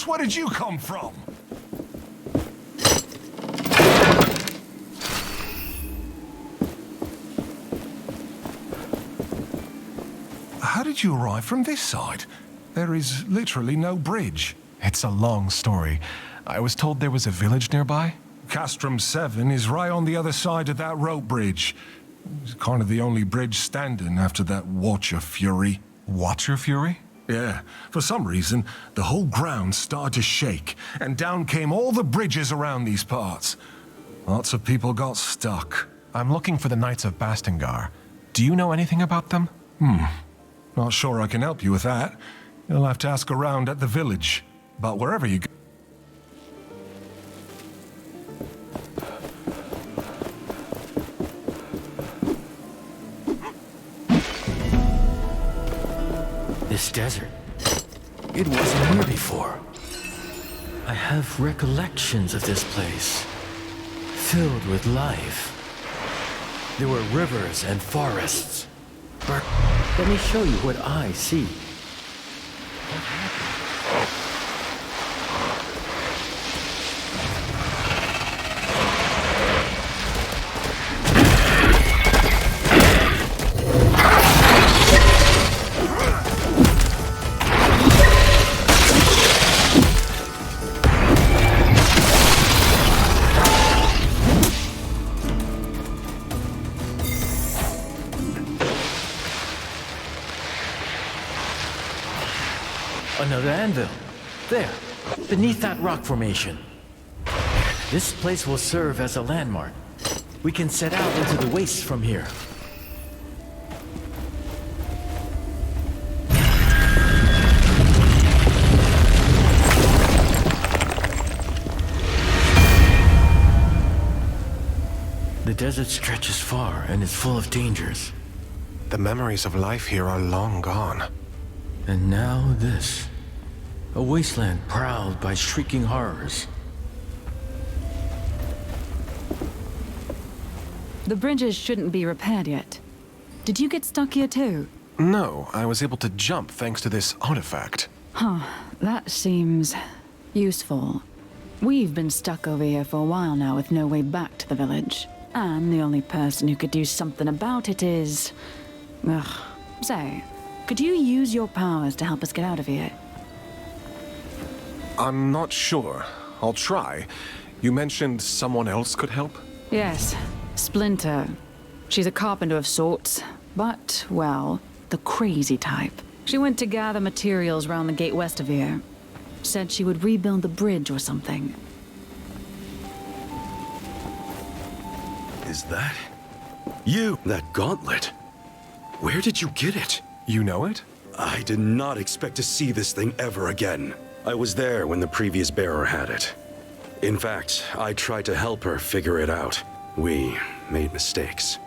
Where did you come from? How did you arrive from this side? There is literally no bridge. It's a long story. I was told there was a village nearby. Castrum 7 is right on the other side of that rope bridge. It's kind of the only bridge standing after that Watcher Fury. Watcher Fury? Yeah, for some reason, the whole ground started to shake, and down came all the bridges around these parts. Lots of people got stuck. I'm looking for the Knights of Bastengar. Do you know anything about them? Not sure I can help you with that. You'll have to ask around at the village. But wherever you go... This desert, it wasn't here before. I have recollections of this place, filled with life. There were rivers and forests. But let me show you what I see. What happened? Another anvil. There, beneath that rock formation. This place will serve as a landmark. We can set out into the wastes from here. The desert stretches far and is full of dangers. The memories of life here are long gone. And now this. A wasteland prowled by shrieking horrors. The bridges shouldn't be repaired yet. Did you get stuck here too? No, I was able to jump thanks to this artifact. Huh, that seems useful. We've been stuck over here for a while now with no way back to the village. And the only person who could do something about it is... Ugh. So, could you use your powers to help us get out of here? I'm not sure. I'll try. You mentioned someone else could help? Yes, Splinter. She's a carpenter of sorts, but, well, the crazy type. She went to gather materials around the gate west of here. Said she would rebuild the bridge or something. Is that... you? That gauntlet? Where did you get it? You know it? I did not expect to see this thing ever again. I was there when the previous bearer had it. In fact, I tried to help her figure it out. We made mistakes.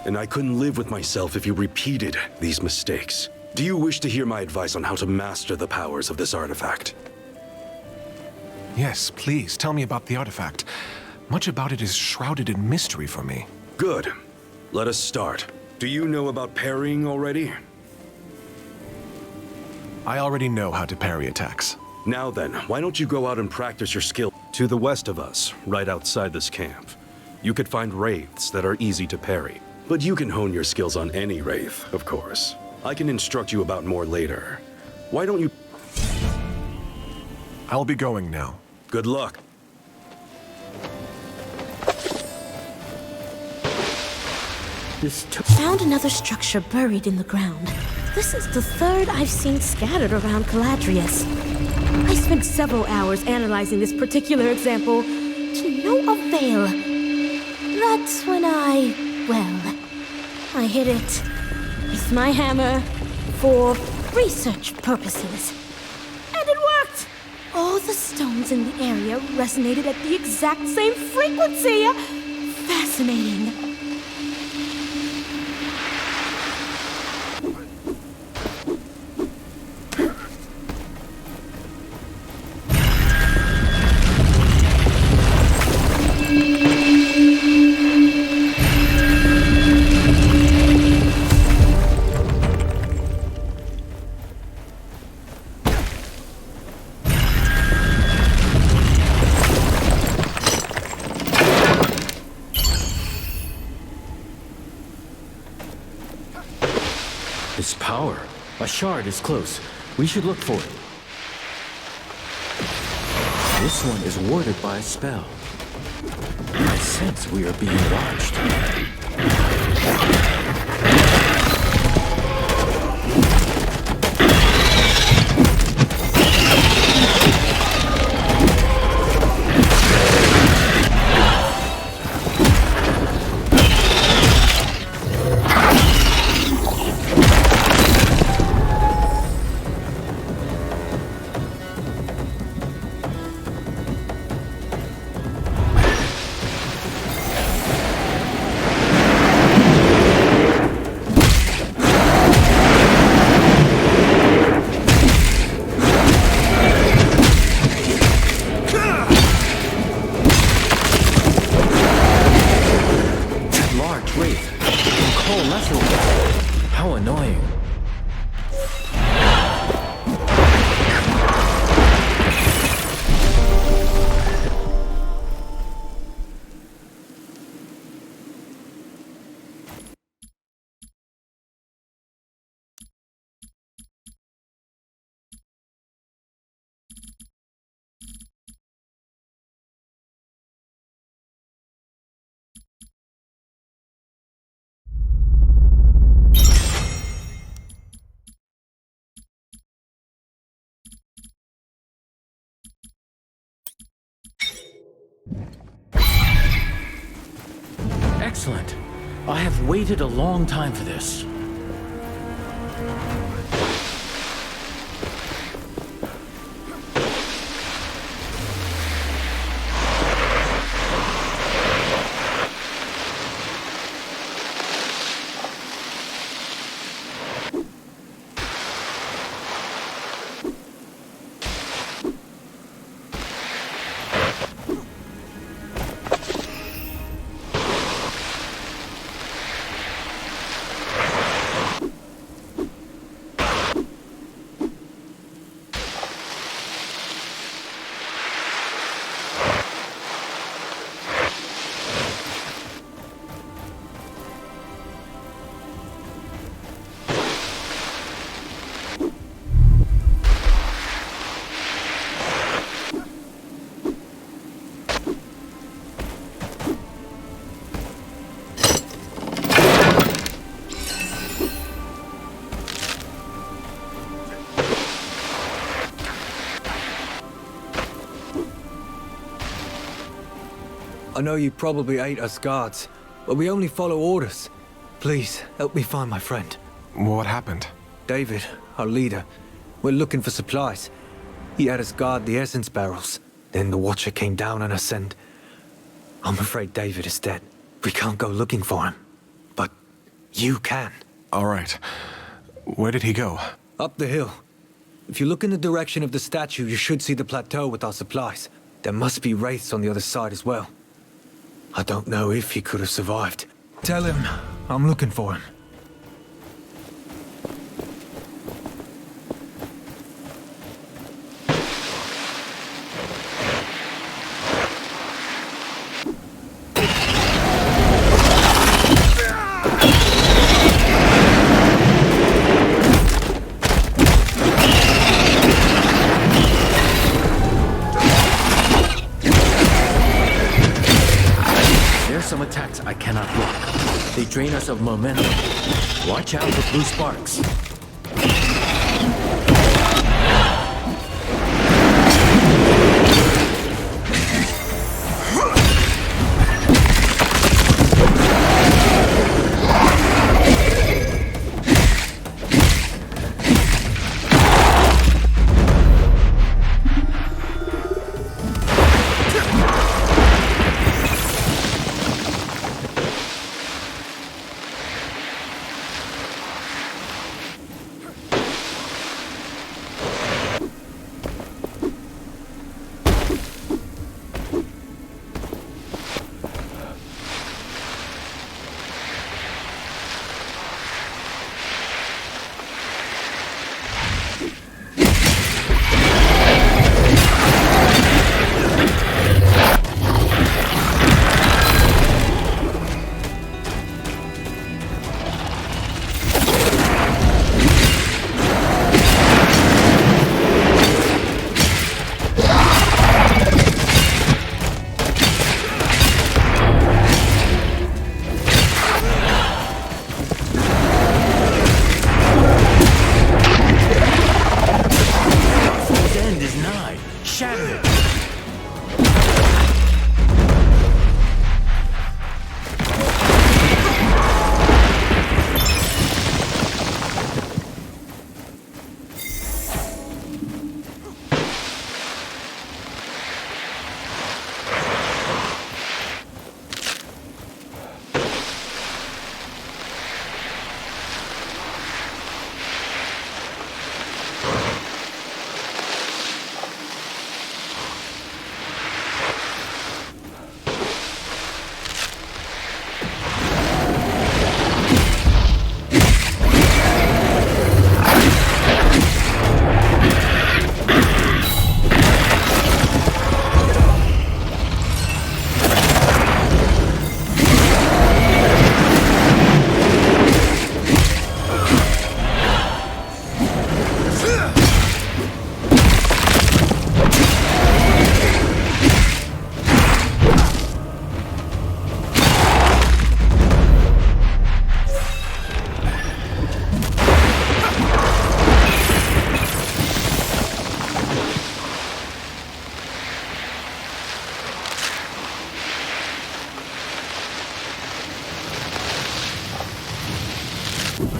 And I couldn't live with myself if you repeated these mistakes. Do you wish to hear my advice on how to master the powers of this artifact? Yes, please, tell me about the artifact. Much about it is shrouded in mystery for me. Good. Let us start. Do you know about parrying already? I already know how to parry attacks. Now then, why don't you go out and practice your skill? To the west of us, right outside this camp, you could find wraiths that are easy to parry. But you can hone your skills on any wraith, of course. I can instruct you about more later. Why don't you... I'll be going now. Good luck. Found another structure buried in the ground. This is the third I've seen scattered around Caladrius. I spent several hours analyzing this particular example to no avail. That's when I hit it with my hammer for research purposes. And it worked! All the stones in the area resonated at the exact same frequency. Fascinating. This power. A shard is close. We should look for it. This one is warded by a spell. I sense we are being watched. How annoying. Excellent. I have waited a long time for this. I know you probably hate us guards, but we only follow orders. Please, help me find my friend. What happened? David, our leader. We're looking for supplies. He had us guard the essence barrels. Then the Watcher came down on us and... I'm afraid David is dead. We can't go looking for him. But you can. All right. Where did he go? Up the hill. If you look in the direction of the statue, you should see the plateau with our supplies. There must be wraiths on the other side as well. I don't know if he could have survived. Tell him I'm looking for him. attacks I cannot block. They drain us of momentum. Watch out for blue sparks.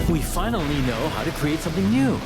We finally know how to create something new.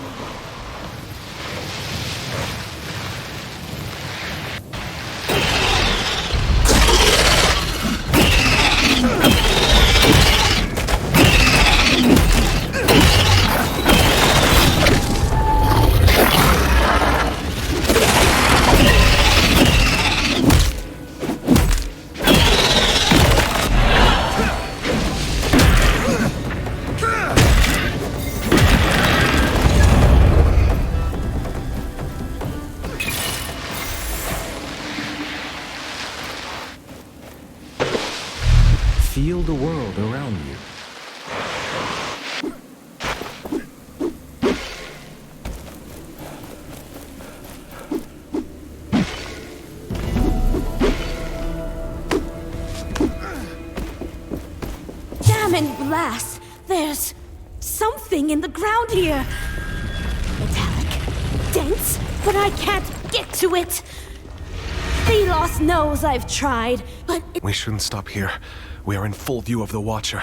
Feel the world around you. Damn and blast! There's something in the ground here. Metallic, dense, but I can't get to it. Thelos knows I've tried, but We shouldn't stop here. We are in full view of the Watcher.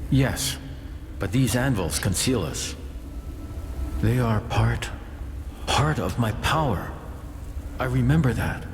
Yes, but these anvils conceal us. They are part of my power. I remember that.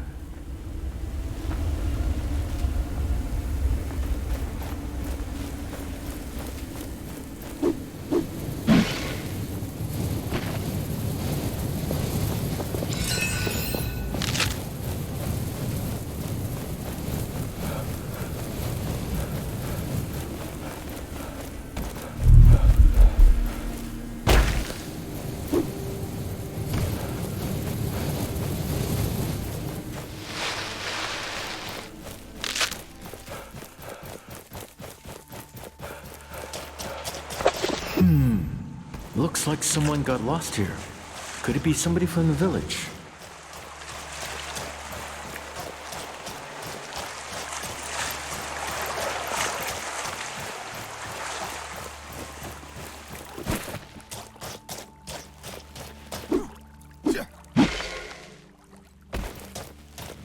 Looks like someone got lost here. Could it be somebody from the village?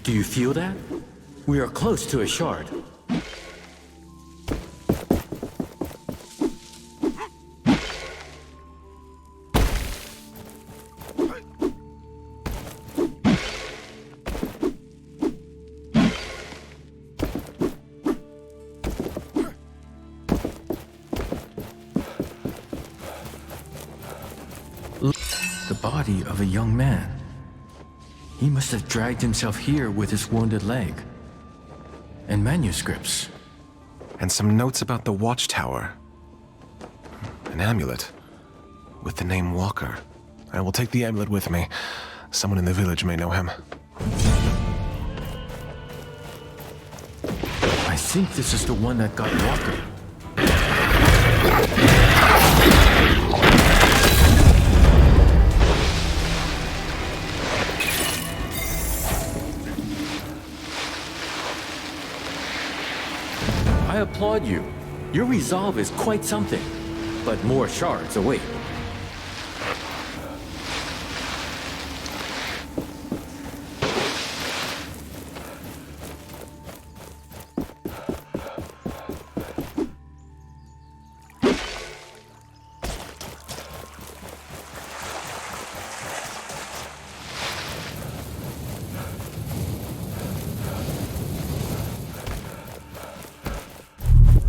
Do you feel that? We are close to a shard. The body of a young man. He must have dragged himself here with his wounded leg. And manuscripts. And some notes about the watchtower. An amulet with the name Walker. I will take the amulet with me. Someone in the village may know him. I think this is the one that got Walker. I applaud you. Your resolve is quite something. But more shards await.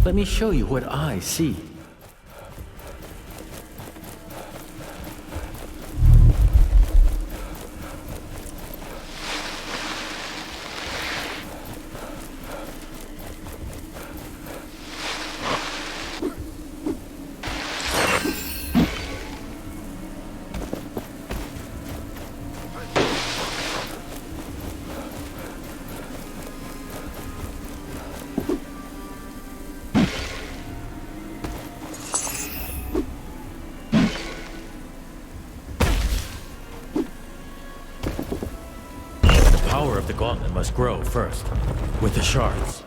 Let me show you what I see. The power of the gauntlet must grow first, with the shards.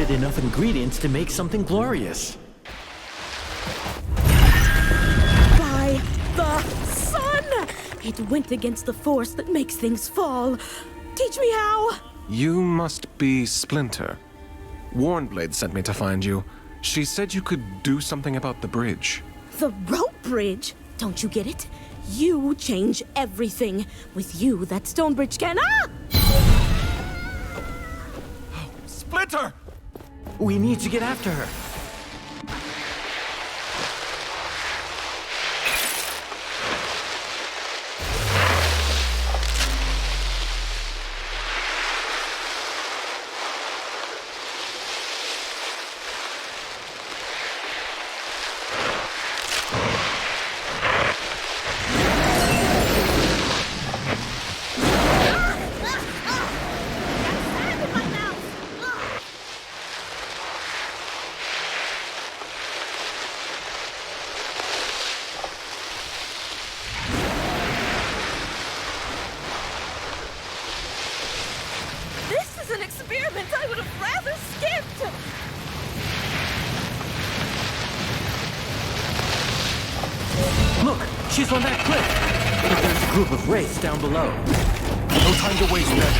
Enough ingredients to make something glorious. By the sun! It went against the force that makes things fall. Teach me how! You must be Splinter. Warnblade sent me to find you. She said you could do something about the bridge. The rope bridge? Don't you get it? You change everything. With you, that stone bridge can... Ah! Splinter! We need to get after her. She's on that cliff. But there's a group of wraiths down below. No time to waste, Ned.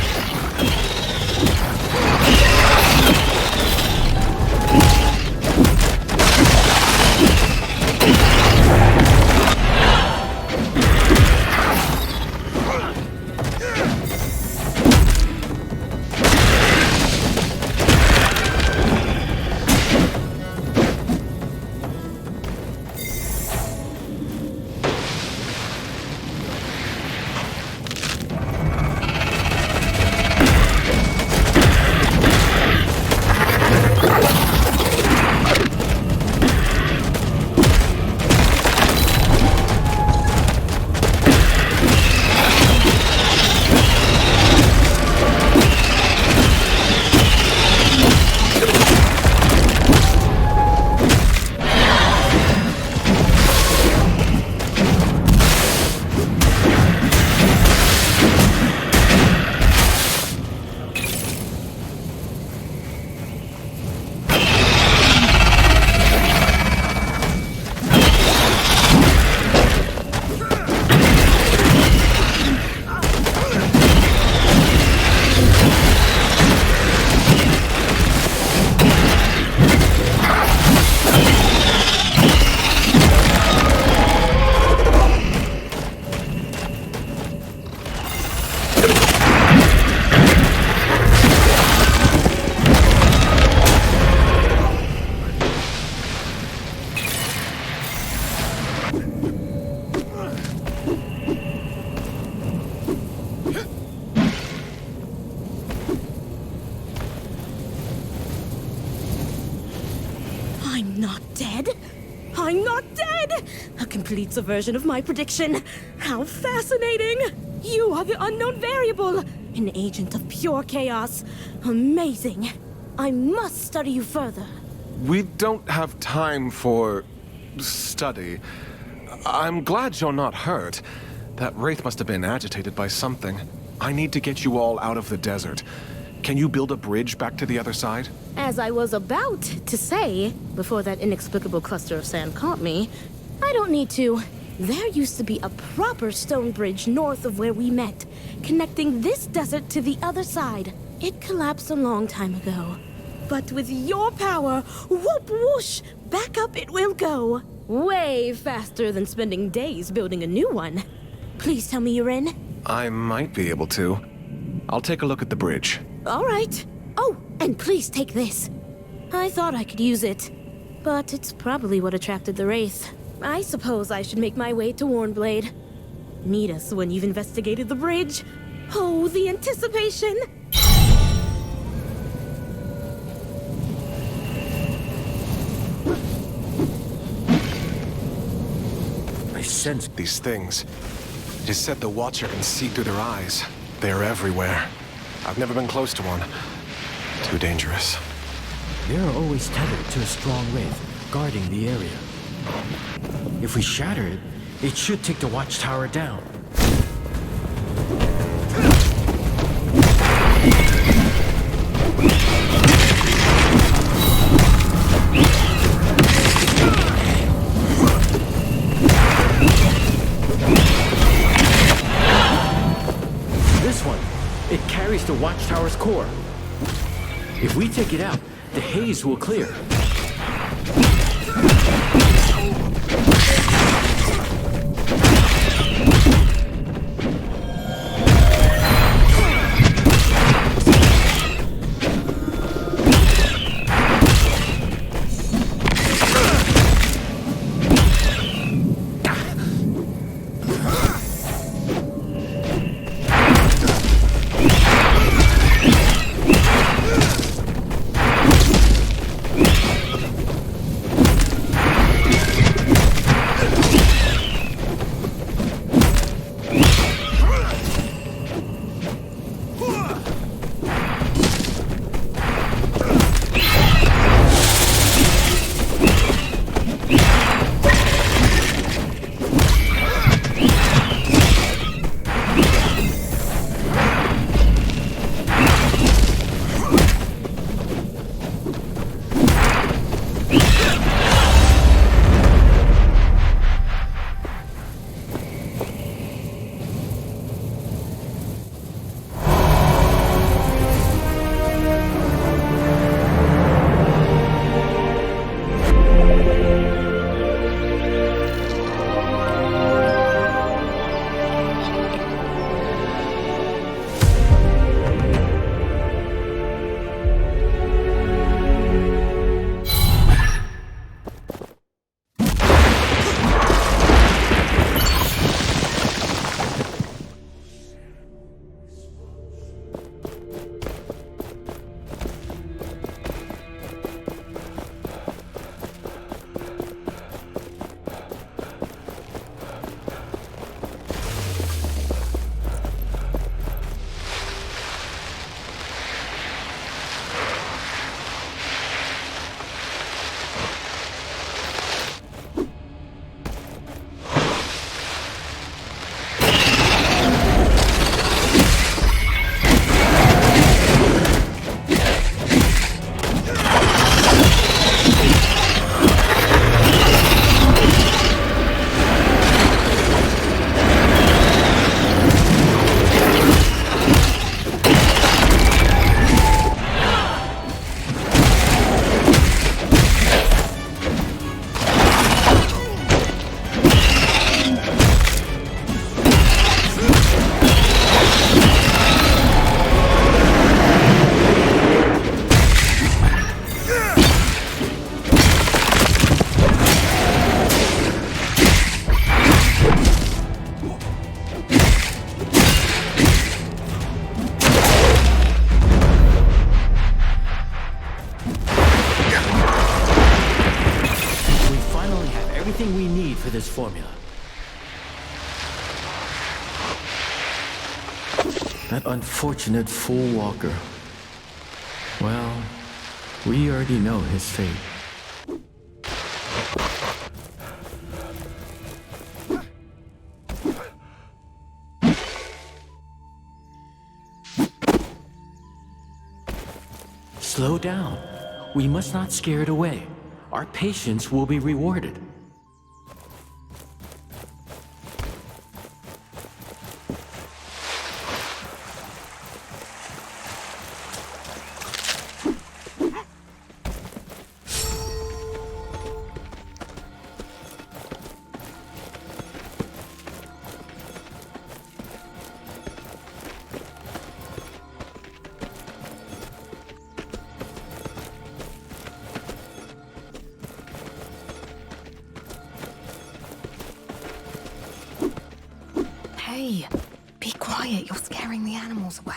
I'm not dead. I'm not dead! A complete subversion of my prediction. How fascinating! You are the unknown variable, an agent of pure chaos. Amazing. I must study you further. We don't have time for study. I'm glad you're not hurt. That wraith must have been agitated by something. I need to get you all out of the desert. Can you build a bridge back to the other side? As I was about to say, before that inexplicable cluster of sand caught me, I don't need to. There used to be a proper stone bridge north of where we met, connecting this desert to the other side. It collapsed a long time ago. But with your power, whoop whoosh, back up it will go. Way faster than spending days building a new one. Please tell me you're in. I might be able to. I'll take a look at the bridge. All right. Oh, and please take this. I thought I could use it, but it's probably what attracted the wraith. I suppose I should make my way to Warnblade. Meet us when you've investigated the bridge. Oh, the anticipation! I sense these things. It is said the Watcher can see through their eyes. They're everywhere. I've never been close to one. Too dangerous. They're always tethered to a strong wraith, guarding the area. If we shatter it, it should take the watchtower down. This one, it carries the watchtower's core. If we take it out, the haze will clear. everything we need for this formula. That unfortunate fool Walker. Well, we already know his fate. Slow down. We must not scare it away. Our patience will be rewarded. Hey, be quiet. You're scaring the animals away.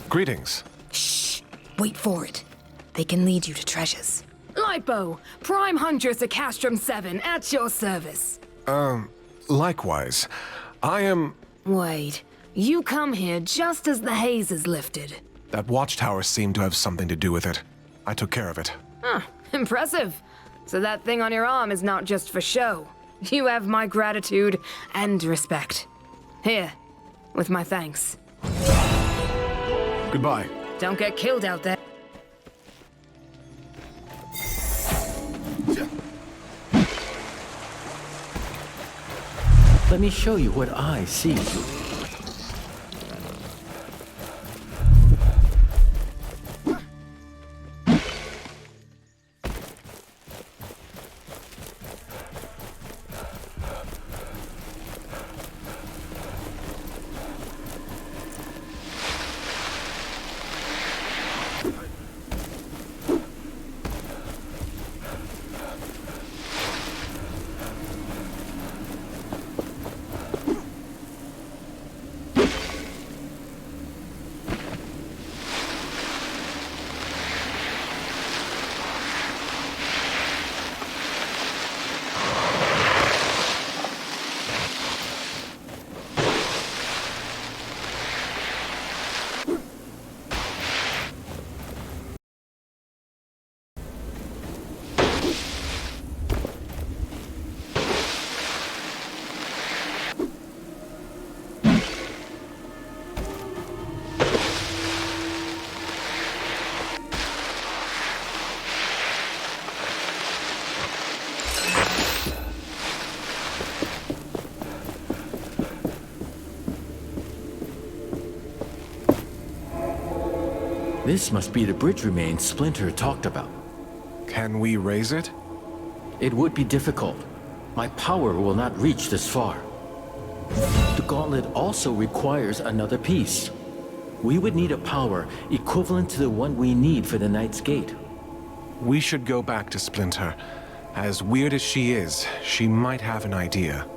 Greetings. Shh. Wait for it. They can lead you to treasures. Lipo, Prime Huntress of Castrum 7, at your service. Likewise. I am... Wait, you come here just as the haze is lifted. That watchtower seemed to have something to do with it. I took care of it. Huh, impressive. So that thing on your arm is not just for show. You have my gratitude and respect. Here, with my thanks. Goodbye. Don't get killed out there. Let me show you what I see. This must be the bridge remains Splinter talked about. Can we raise it? It would be difficult. My power will not reach this far. The gauntlet also requires another piece. We would need a power equivalent to the one we need for the Knight's Gate. We should go back to Splinter. As weird as she is, she might have an idea.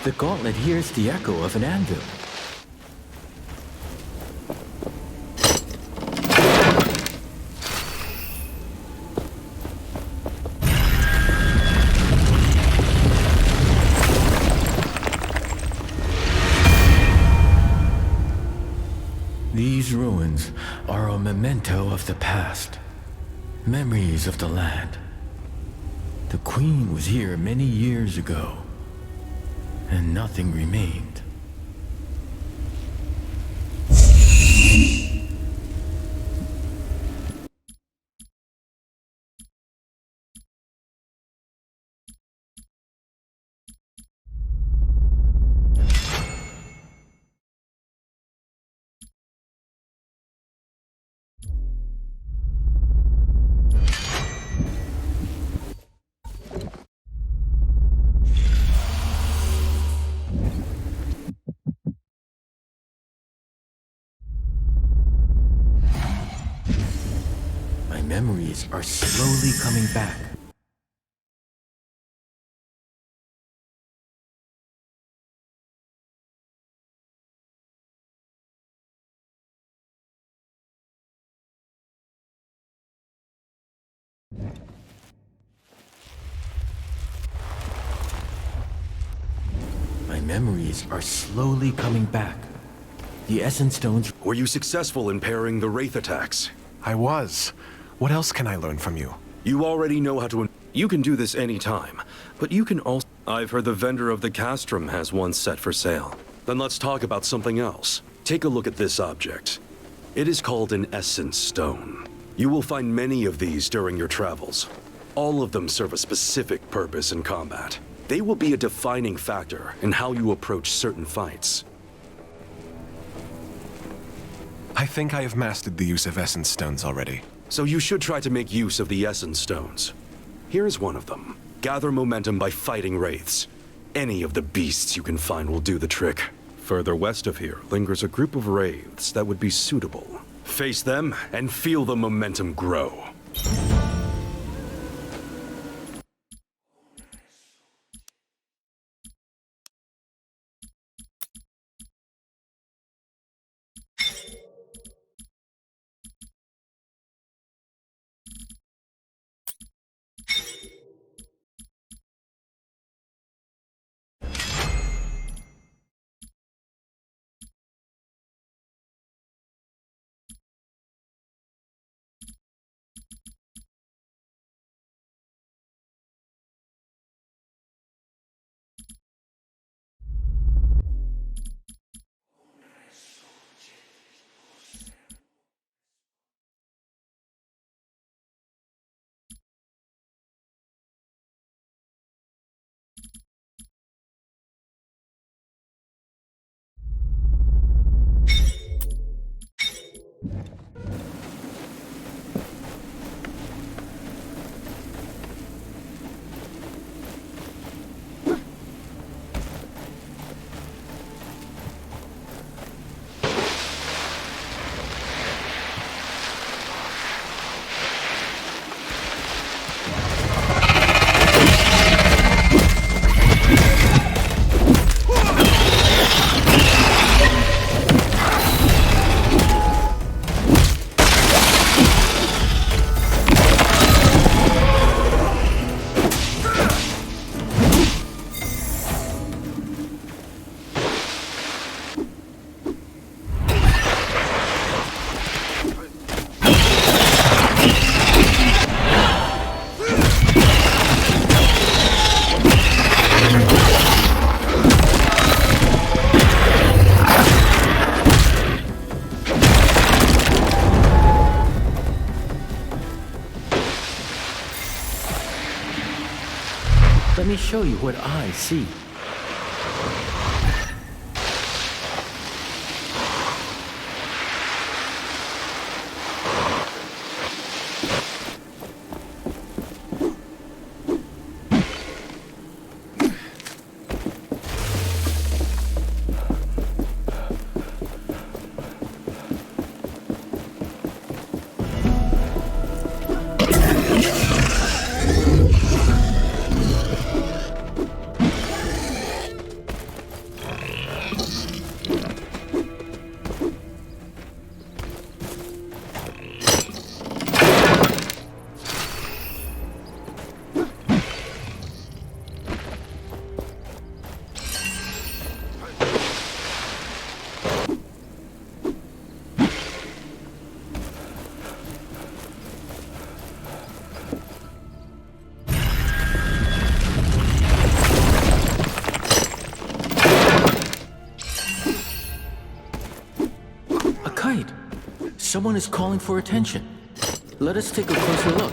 The gauntlet hears the echo of an anvil. These ruins are a memento of the past, memories of the land. The Queen was here many years ago, and nothing remained. My memories are slowly coming back. My memories are slowly coming back. The Essence Stones... Were you successful in parrying the Wraith attacks? I was. What else can I learn from you? You already know how to... You can do this anytime, but you can also... I've heard the vendor of the castrum has one set for sale. Then let's talk about something else. Take a look at this object. It is called an Essence Stone. You will find many of these during your travels. All of them serve a specific purpose in combat. They will be a defining factor in how you approach certain fights. I think I have mastered the use of Essence Stones already. So you should try to make use of the Essence Stones. Here's one of them. Gather momentum by fighting wraiths. Any of the beasts you can find will do the trick. Further west of here lingers a group of wraiths that would be suitable. Face them and feel the momentum grow. Let me show you what I see. Someone is calling for attention. Let us take a closer look.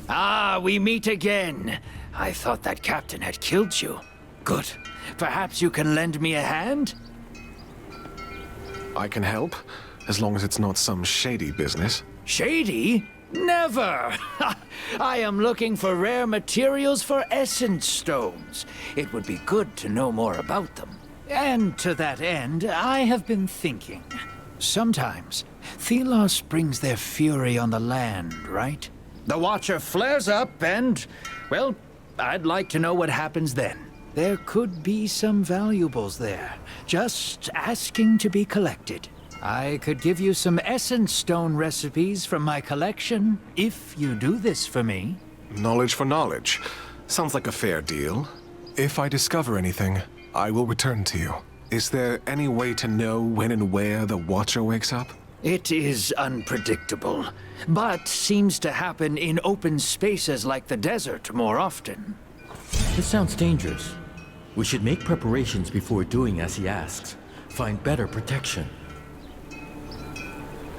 Ah, we meet again. I thought that captain had killed you. Good. Perhaps you can lend me a hand? I can help, as long as it's not some shady business. Shady? Never! I am looking for rare materials for essence stones. It would be good to know more about them. And to that end, I have been thinking. Sometimes, Thelos brings their fury on the land, right? The Watcher flares up and, well, I'd like to know what happens then. There could be some valuables there, just asking to be collected. I could give you some essence stone recipes from my collection, if you do this for me. Knowledge for knowledge. Sounds like a fair deal. If I discover anything, I will return to you. Is there any way to know when and where the Watcher wakes up? It is unpredictable, but seems to happen in open spaces like the desert more often. This sounds dangerous. We should make preparations before doing as he asks. Find better protection.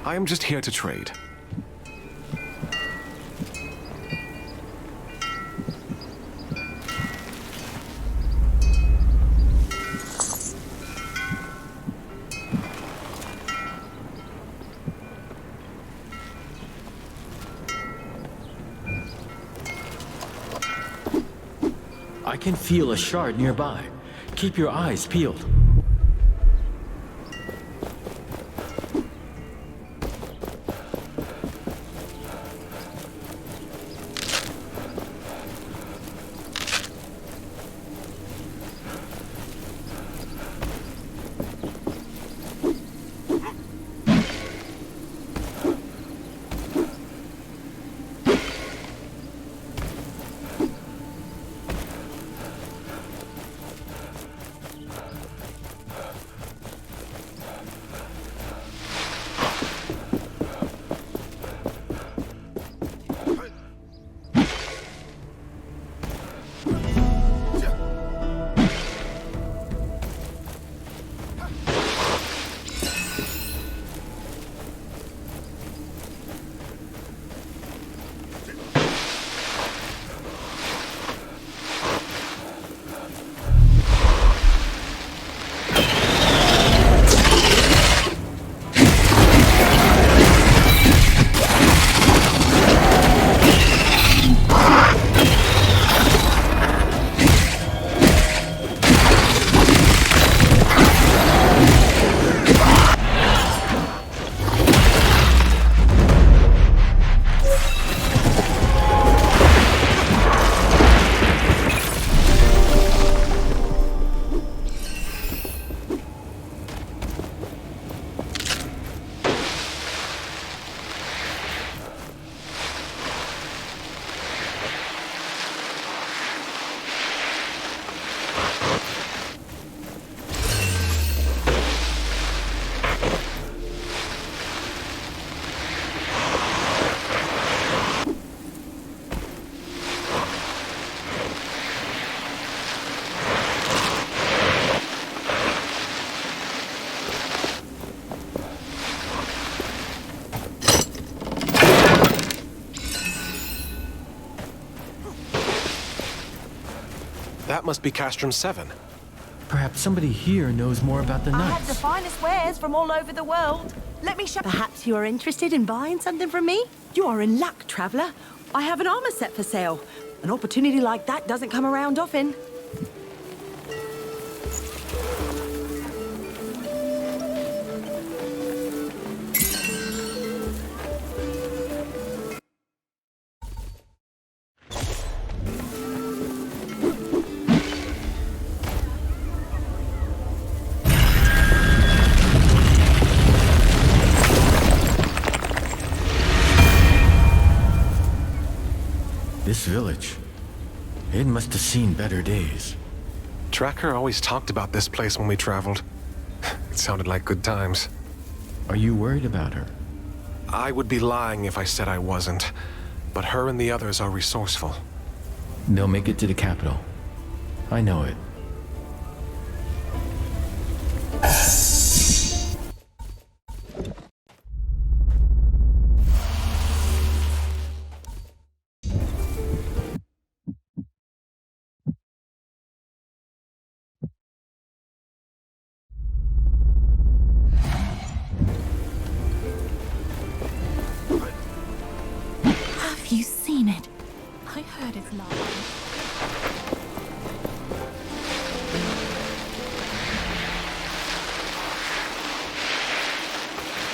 I am just here to trade. I can feel a shard nearby. Keep your eyes peeled. That must be Castrum 7. Perhaps somebody here knows more about the I knights. have the finest wares from all over the world. Let me show. Perhaps you are interested in buying something from me? You are in luck, traveler. I have an armor set for sale. An opportunity like that doesn't come around often. This village, it must have seen better days. Tracker always talked about this place when we traveled. It sounded like good times. Are you worried about her? I would be lying if I said I wasn't. But her and the others are resourceful. They'll make it to the capital. I know it. you seen it? I heard it laughing.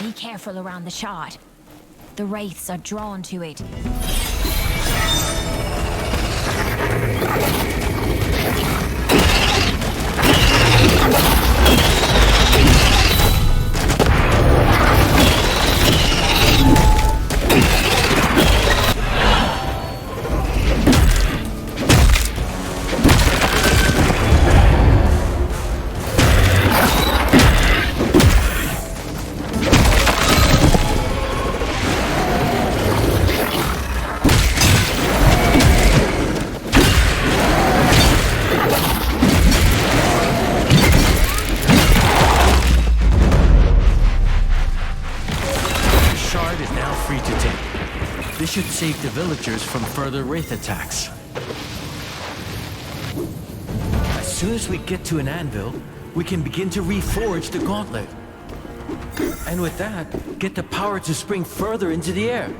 Be careful around the shard. The wraiths are drawn to it. Should save the villagers from further wraith attacks. As soon as we get to an anvil, we can begin to reforge the gauntlet. And with that, get the power to spring further into the air.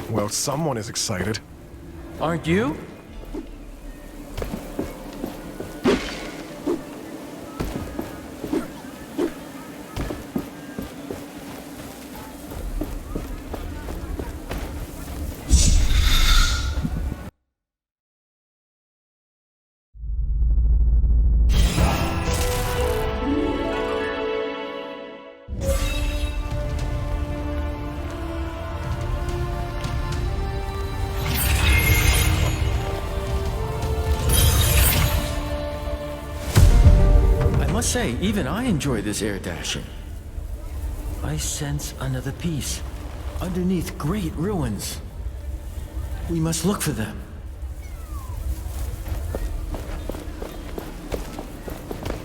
Well, someone is excited. Aren't you? Say, even I enjoy this air dashing. I sense another piece underneath great ruins. We must look for them.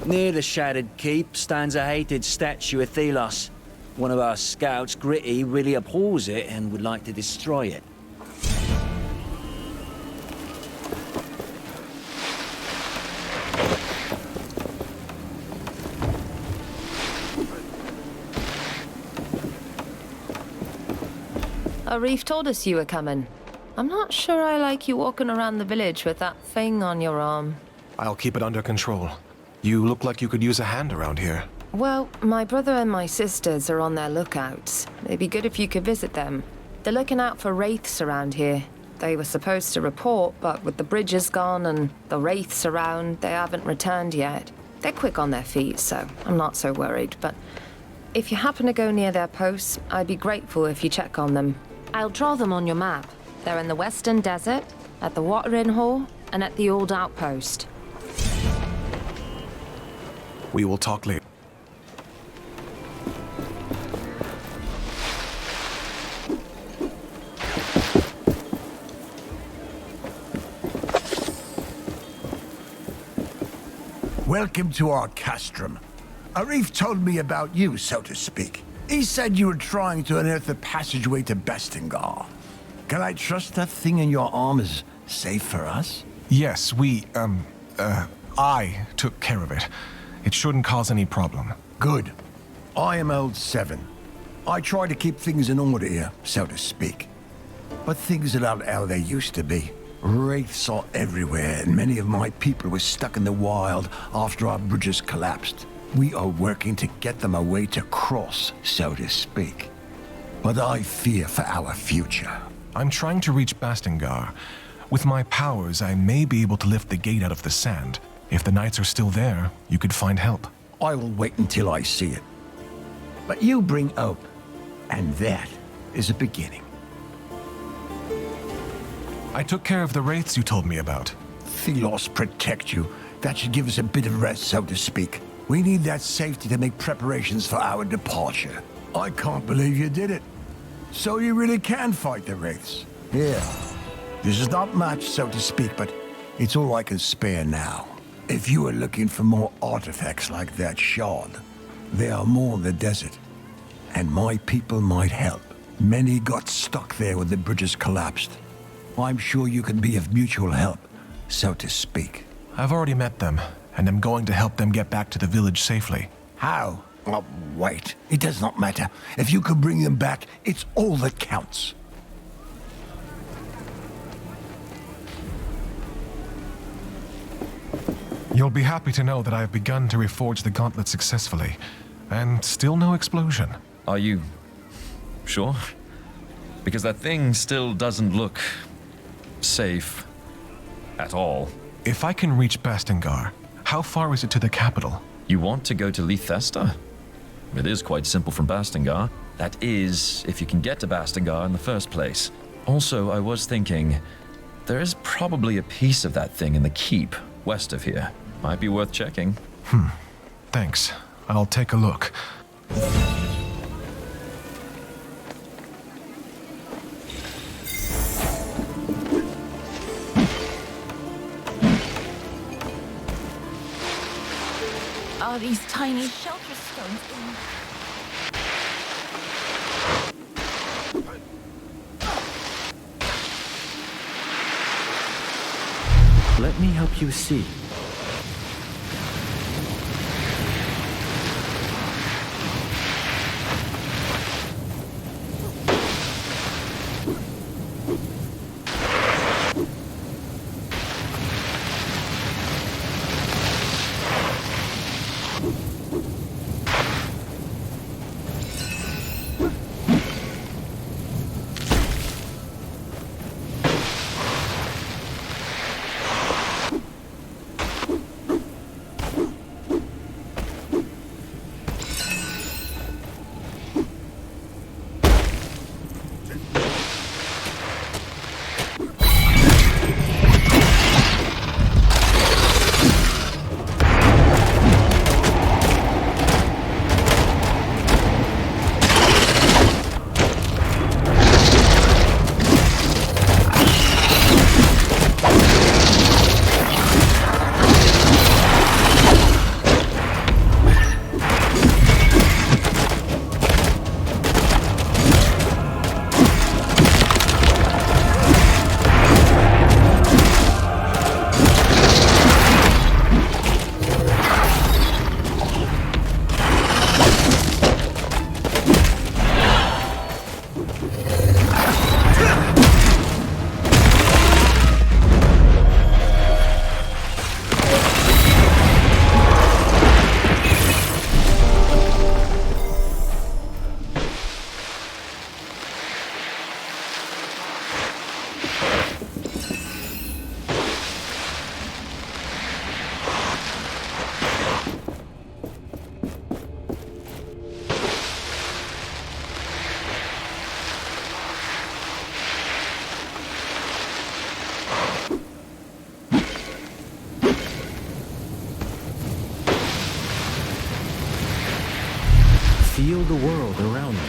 Near the shattered keep stands a hated statue of Thelos. One of our scouts, Gritty, really abhors it and would like to destroy it. Arif told us you were coming. I'm not sure I like you walking around the village with that thing on your arm. I'll keep it under control. You look like you could use a hand around here. Well, my brother and my sisters are on their lookouts. It'd be good if you could visit them. They're looking out for wraiths around here. They were supposed to report, but with the bridges gone and the wraiths around, they haven't returned yet. They're quick on their feet, so I'm not so worried, but if you happen to go near their posts, I'd be grateful if you check on them. I'll draw them on your map. They're in the Western Desert, at the Watering Hall, and at the old outpost. We will talk later. Welcome to our castrum. Arif told me about you, so to speak. He said you were trying to unearth the passageway to Bestingar. Can I trust that thing in your arm is safe for us? Yes, I took care of it. It shouldn't cause any problem. Good. I am old 7. I try to keep things in order here, so to speak. But things are not how they used to be. Wraiths are everywhere, and many of my people were stuck in the wild after our bridges collapsed. We are working to get them a way to cross, so to speak. But I fear for our future. I'm trying to reach Bastingar. With my powers, I may be able to lift the gate out of the sand. If the knights are still there, you could find help. I will wait until I see it. But you bring hope, and that is a beginning. I took care of the wraiths you told me about. Thelos protect you. That should give us a bit of rest, so to speak. We need that safety to make preparations for our departure. I can't believe you did it. So you really can fight the wraiths. Here. This is not much, so to speak, but it's all I can spare now. If you are looking for more artifacts like that shard, there are more in the desert. And my people might help. Many got stuck there when the bridges collapsed. I'm sure you can be of mutual help, so to speak. I've already met them, and I'm going to help them get back to the village safely. How? Oh, wait. It does not matter. If you can bring them back, it's all that counts. You'll be happy to know that I have begun to reforge the gauntlet successfully, and still no explosion. Are you sure? Because that thing still doesn't look safe at all. If I can reach Bastingar, how far is it to the capital? You want to go to Lethesta? It is quite simple from Bastingar. That is, if you can get to Bastingar in the first place. Also, I was thinking, there is probably a piece of that thing in the keep west of here. Might be worth checking. Thanks. I'll take a look. Are these tiny shelter stones in... Let me help you see. Feel the world around you.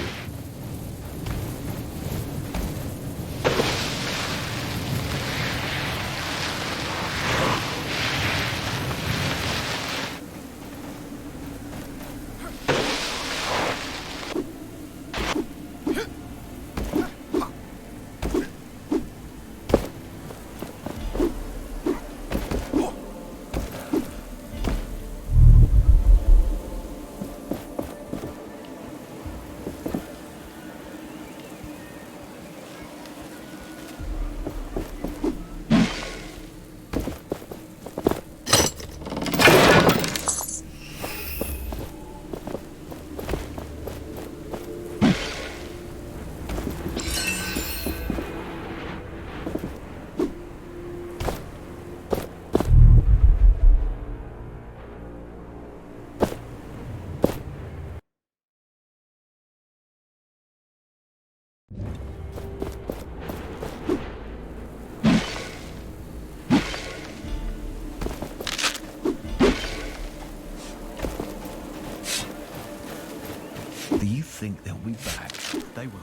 Do you think they'll be back? They will.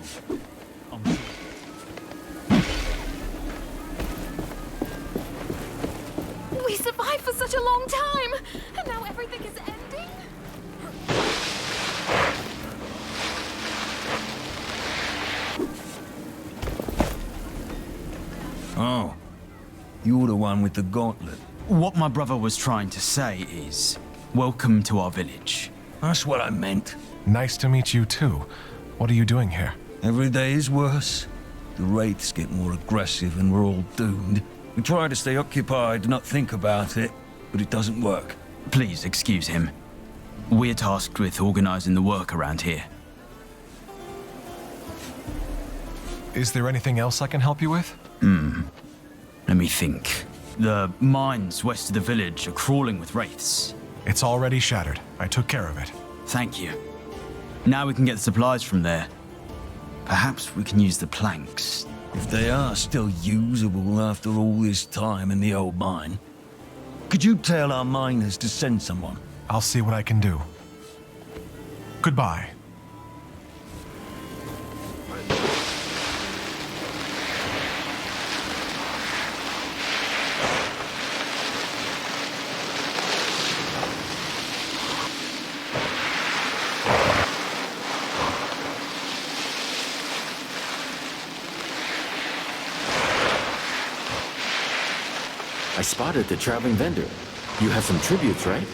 We survived for such a long time, and now everything is ending? Oh, you're the one with the gauntlet. What my brother was trying to say is, welcome to our village. That's what I meant. Nice to meet you too. What are you doing here? Every day is worse. The wraiths get more aggressive and we're all doomed. We try to stay occupied, not think about it. but it doesn't work. Please excuse him. We're tasked with organizing the work around here. Is there anything else I can help you with? Let me think. The mines west of the village are crawling with wraiths. It's already shattered. I took care of it. Thank you. Now we can get the supplies from there. Perhaps we can use the planks. If they are still usable after all this time in the old mine, could you tell our miners to send someone? I'll see what I can do. Goodbye. I spotted the traveling vendor. You have some tributes, right?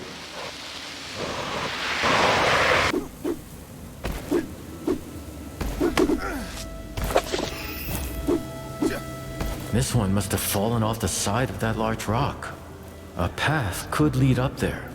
This one must have fallen off the side of that large rock. A path could lead up there.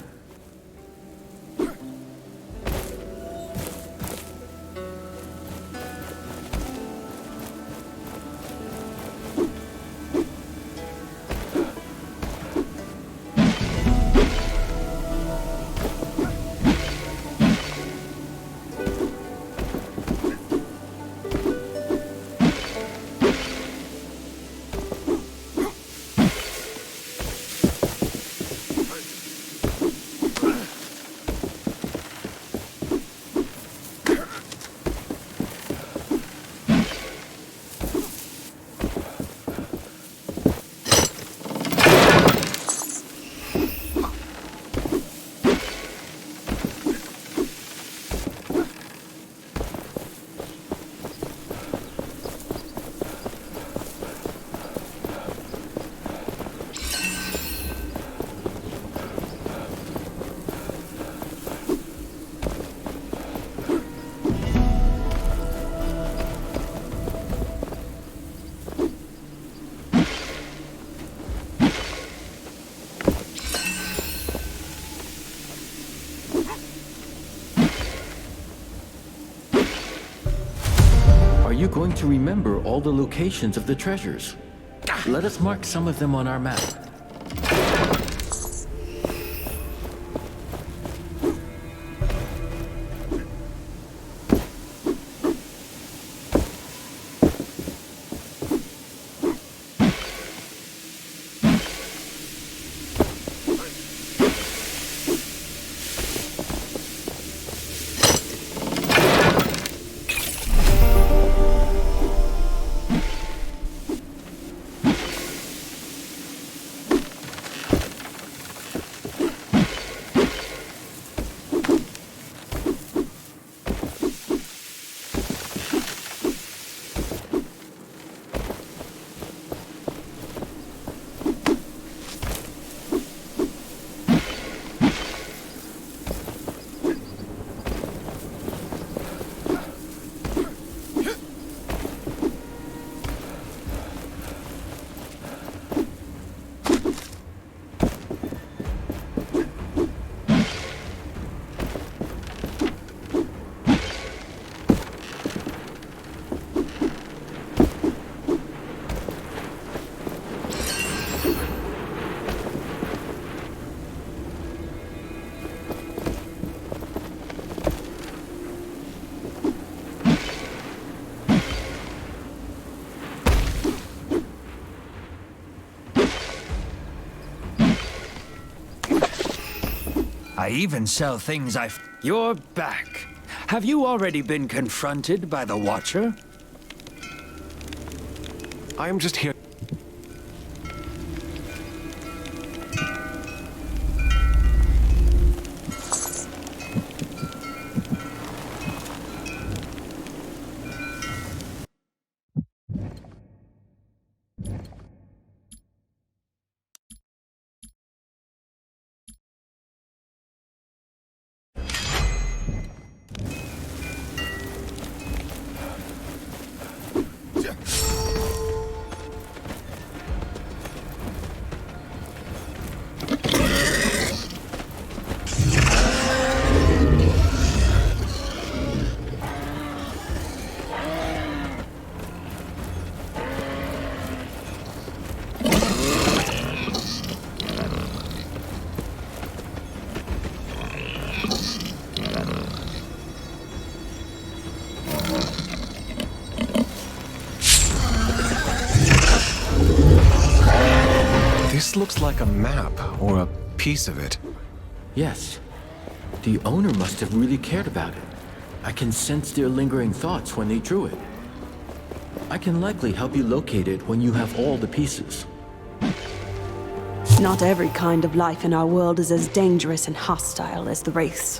Are you going to remember all the locations of the treasures? Let us mark some of them on our map. I even sell things I've... You're back. Have you already been confronted by the Watcher? I am just here. This looks like a map, or a piece of it. Yes. The owner must have really cared about it. I can sense their lingering thoughts when they drew it. I can likely help you locate it when you have all the pieces. Not every kind of life in our world is as dangerous and hostile as the Wraiths.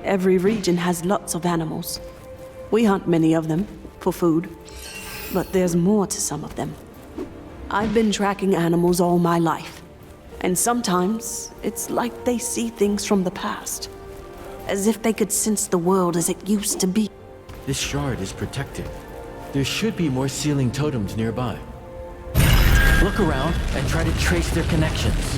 Every region has lots of animals. We hunt many of them, for food. But there's more to some of them. I've been tracking animals all my life. And sometimes, it's like they see things from the past. As if they could sense the world as it used to be. This shard is protected. There should be more sealing totems nearby. Look around and try to trace their connections.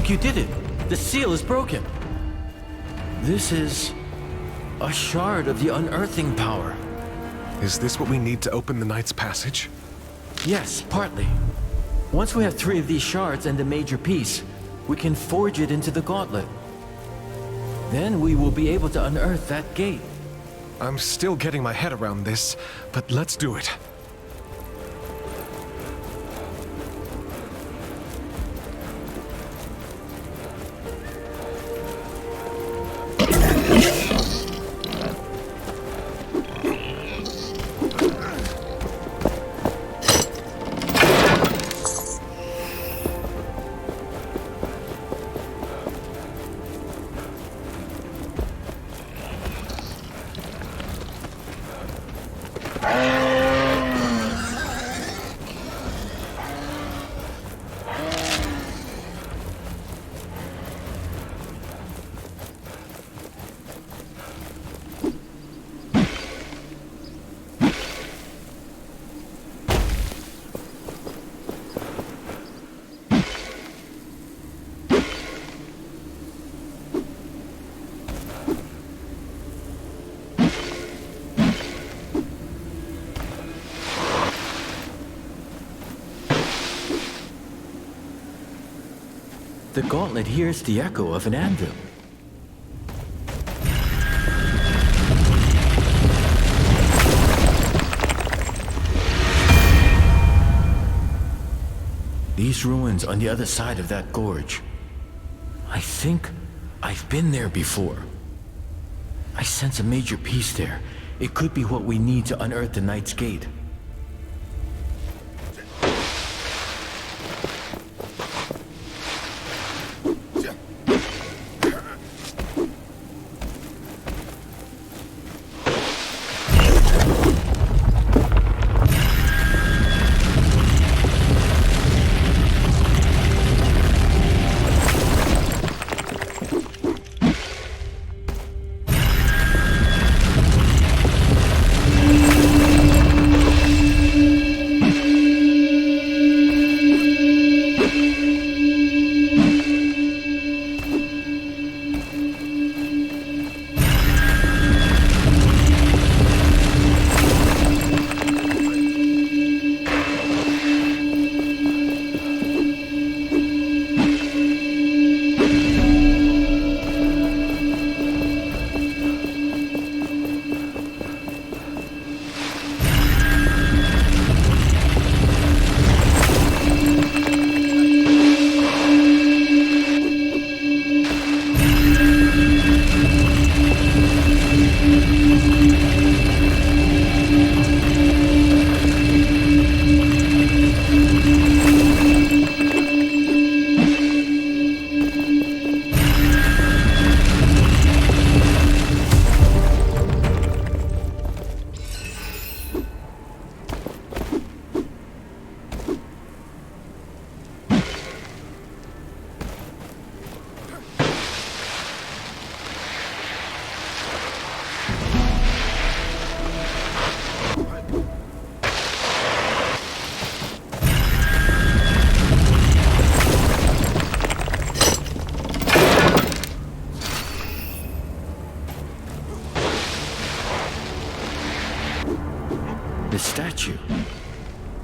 You did it! The seal is broken! This is a shard of the unearthing power. Is this what we need to open the Knight's Passage? Yes, partly. Once we have 3 of these shards and a major piece, we can forge it into the gauntlet. Then we will be able to unearth that gate. I'm still getting my head around this, but let's do it. The gauntlet hears the echo of an anvil. These ruins on the other side of that gorge. I think I've been there before. I sense a major piece there. It could be what we need to unearth the Knight's Gate. the statue.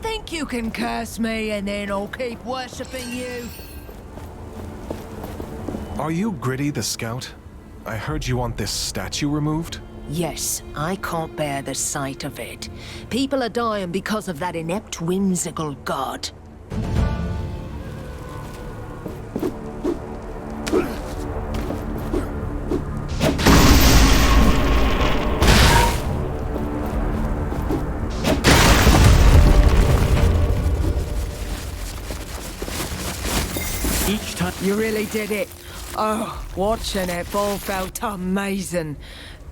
Think you can curse me and then I'll keep worshipping you? Are you Gritty the Scout? I heard you want this statue removed? Yes, I can't bear the sight of it. People are dying because of that inept, whimsical god. Each time You really did it. Oh, watching it all felt amazing.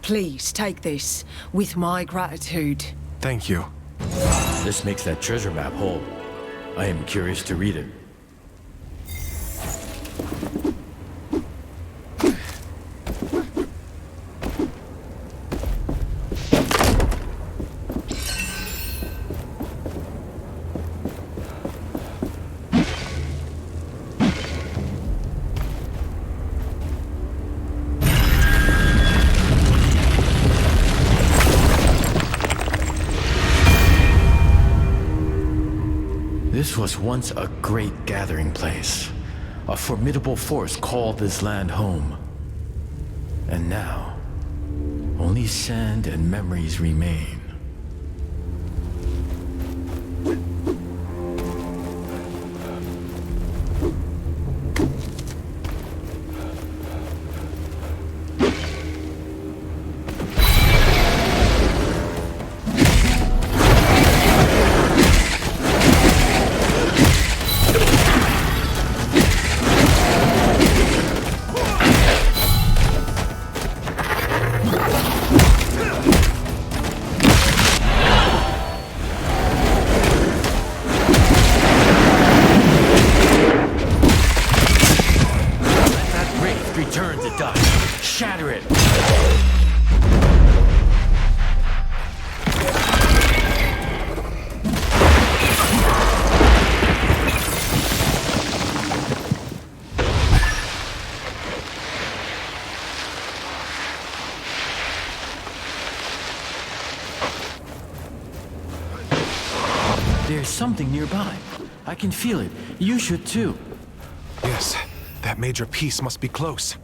Please take this with my gratitude. Thank you. This makes that treasure map whole. I am curious to read it. This was once a great gathering place. A formidable force called this land home. And now, only sand and memories remain. Return to dust. Shatter it. There's something nearby. I can feel it. You should too. Yes, that major piece must be close.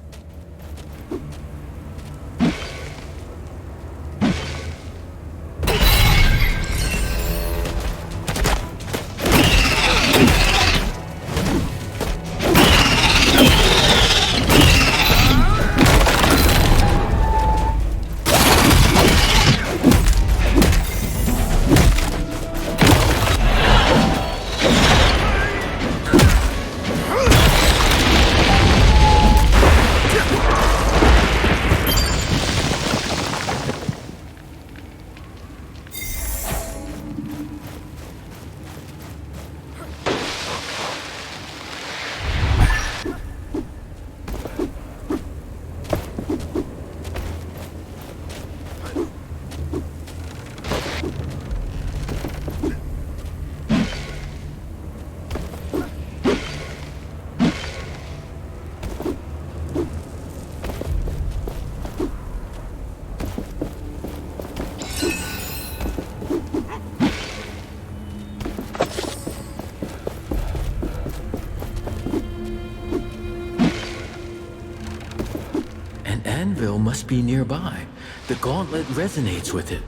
Anvil must be nearby. The gauntlet resonates with it.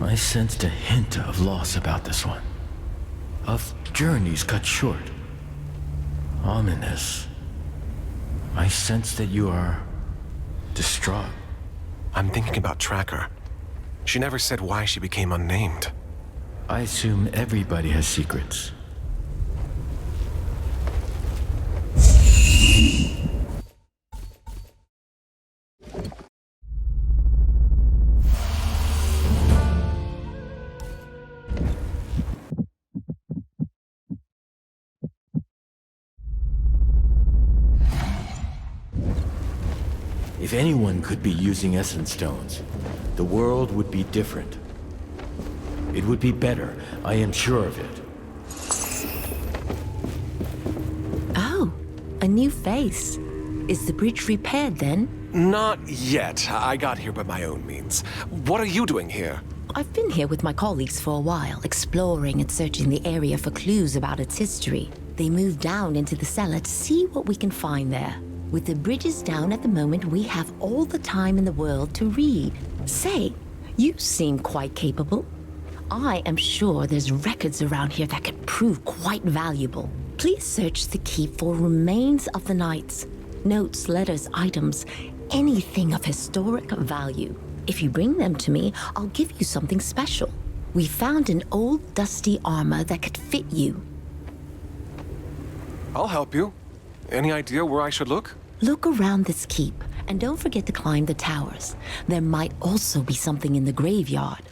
I sensed a hint of loss about this one. Of journeys cut short. Ominous. I sense that you are distraught. I'm thinking about Tracker. She never said why she became unnamed. I assume everybody has secrets. If anyone could be using essence stones, the world would be different. It would be better, I am sure of it. Oh, a new face. Is the bridge repaired then? Not yet. I got here by my own means. What are you doing here? I've been here with my colleagues for a while, exploring and searching the area for clues about its history. They moved down into the cellar to see what we can find there. With the bridges down at the moment, we have all the time in the world to read. Say, you seem quite capable. I am sure there's records around here that could prove quite valuable. Please search the keep for remains of the knights. Notes, letters, items, anything of historic value. If you bring them to me, I'll give you something special. We found an old dusty armor that could fit you. I'll help you. Any idea where I should look? Look around this keep, and don't forget to climb the towers. There might also be something in the graveyard.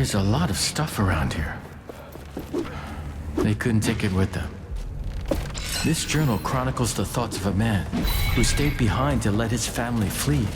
There's a lot of stuff around here. They couldn't take it with them. This journal chronicles the thoughts of a man who stayed behind to let his family flee.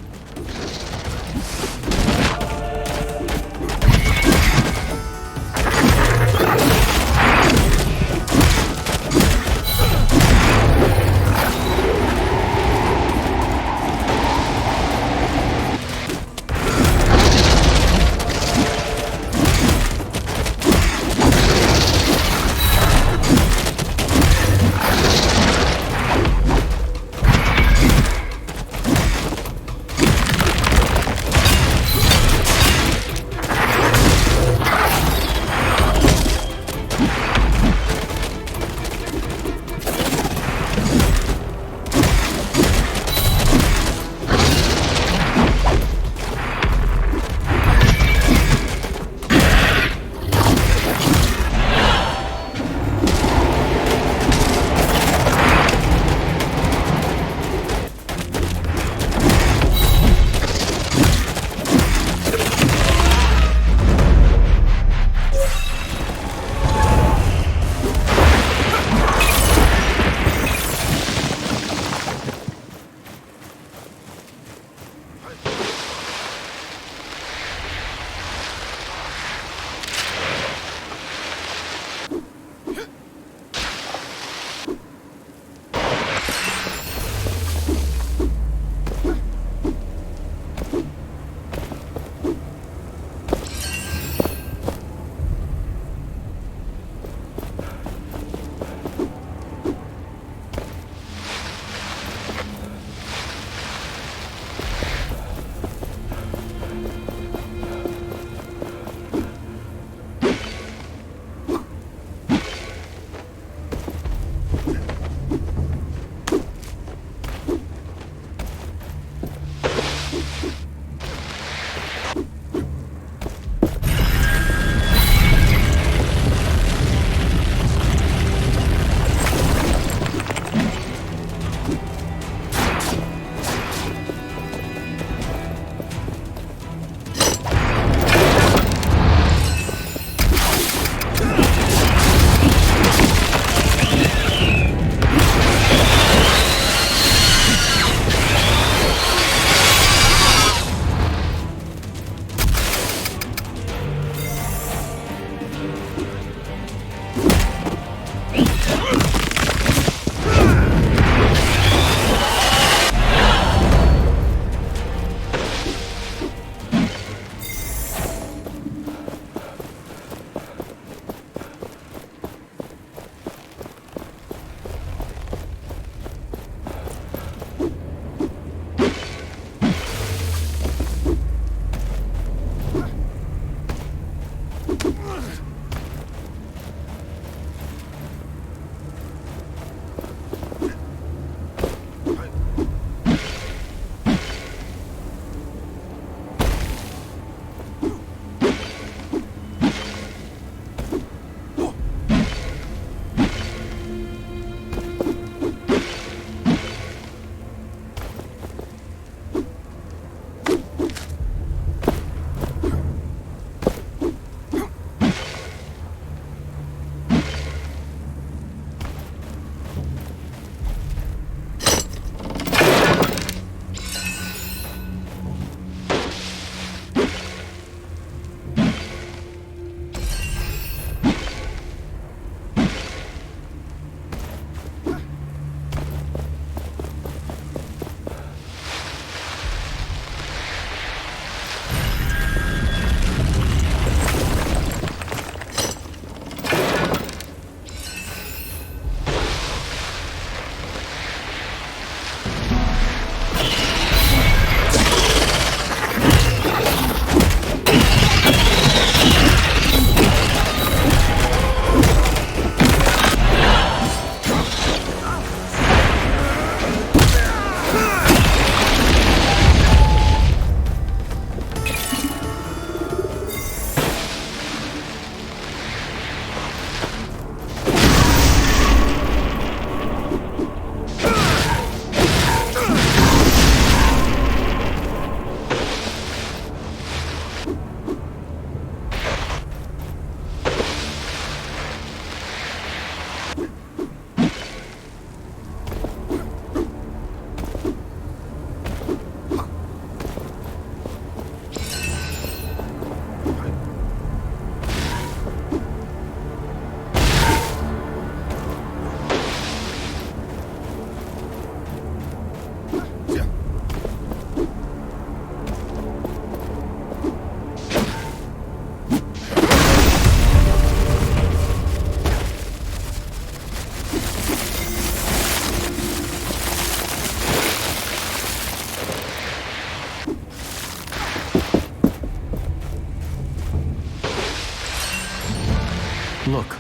Look,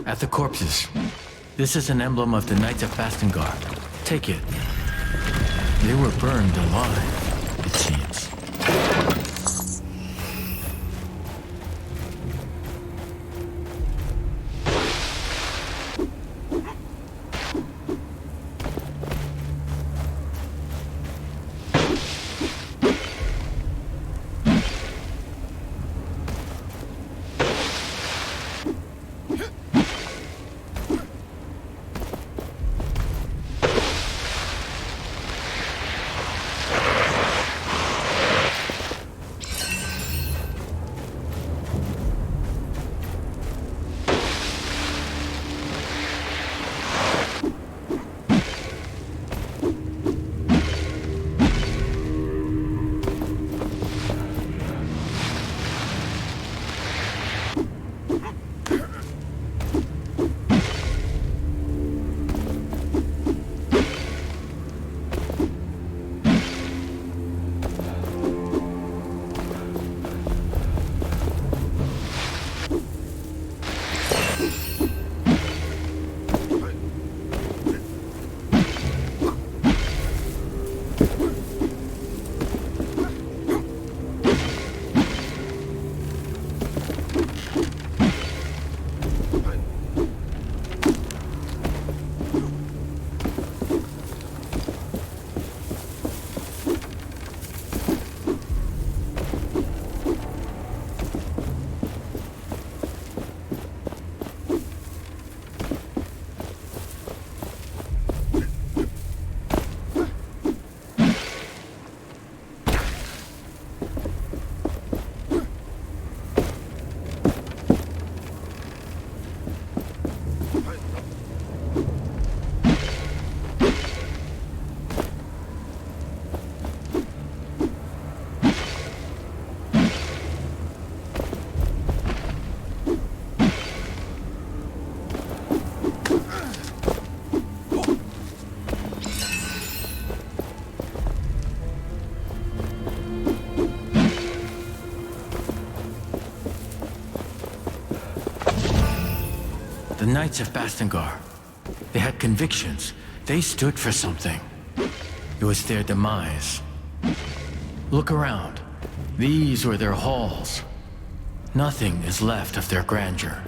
at the corpses. This is an emblem of the Knights of Bastengar. Take it. They were burned alive, it seems. The Knights of Bastengar. They had convictions. They stood for something. It was their demise. Look around. These were their halls. Nothing is left of their grandeur.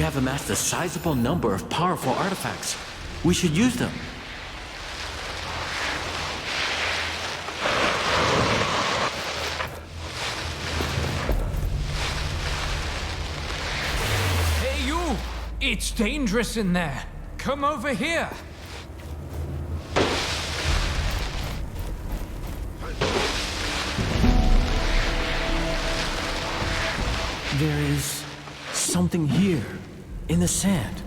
have amassed a sizable number of powerful artifacts. We should use them. Hey, you! It's dangerous in there. Come over here. There is something here, in the sand.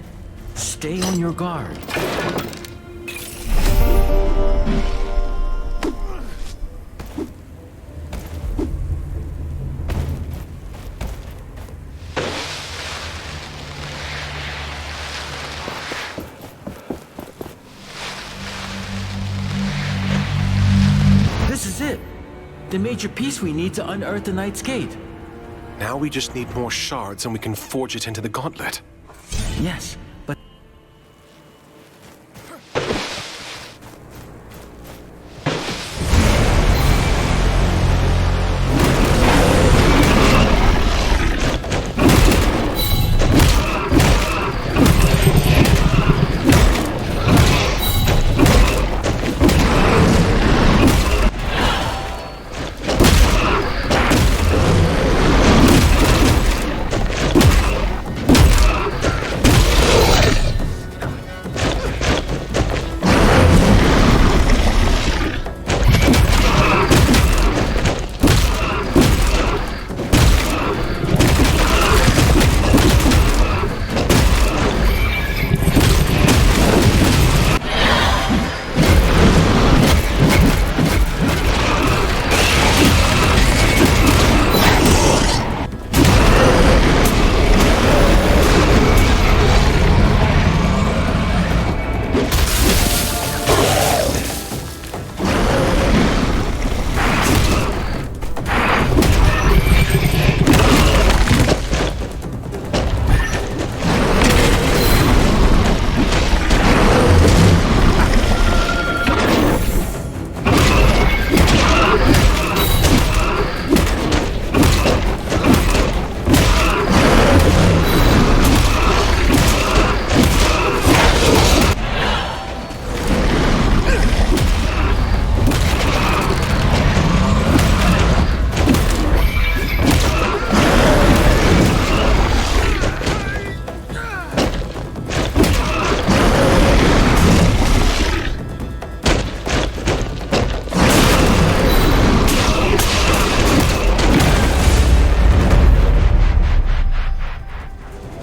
Stay on your guard. This is it. The major piece we need to unearth the Knight's Gate. Now we just need more shards and we can forge it into the gauntlet. Yes, but...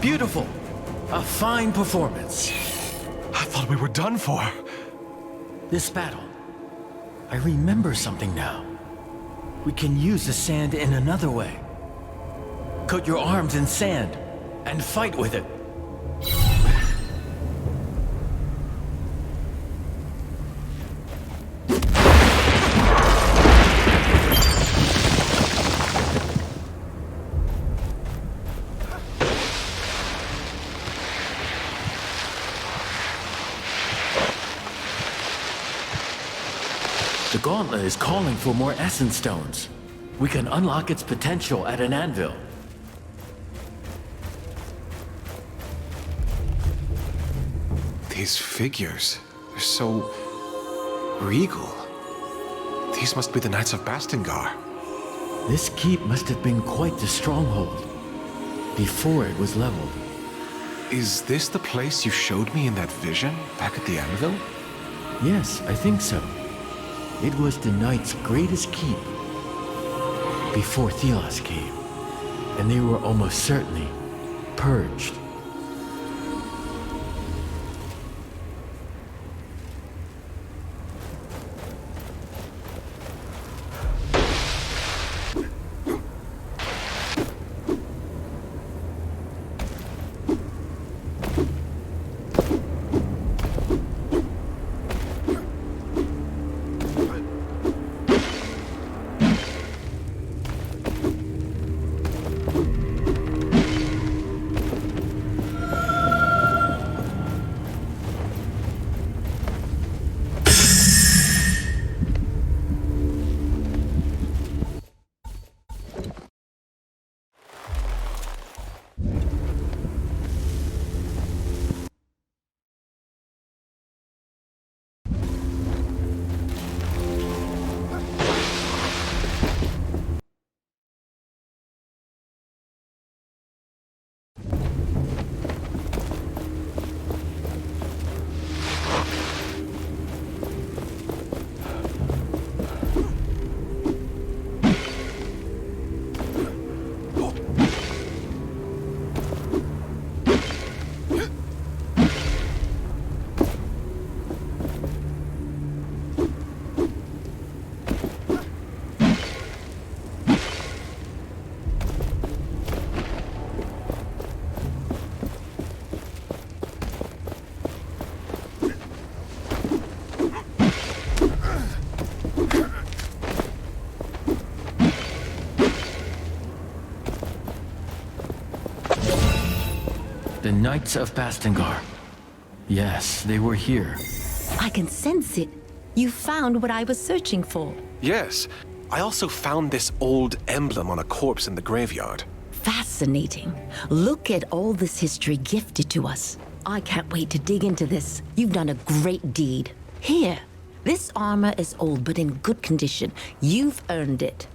Beautiful. A fine performance. I thought we were done for. This battle. I remember something now. We can use the sand in another way. Coat your arms in sand and fight with it. The gauntlet is calling for more essence stones. We can unlock its potential at an anvil. These figures, they're so regal. These must be the Knights of Bastingar. This keep must have been quite the stronghold before it was leveled. Is this the place you showed me in that vision back at the anvil? Yes, I think so. It was the Knights' greatest keep before Thelos came, and they were almost certainly purged. The Knights of Bastengar. Yes, they were here. I can sense it. You found what I was searching for. Yes. I also found this old emblem on a corpse in the graveyard. Fascinating. Look at all this history gifted to us. I can't wait to dig into this. You've done a great deed. Here, this armor is old but in good condition. You've earned it.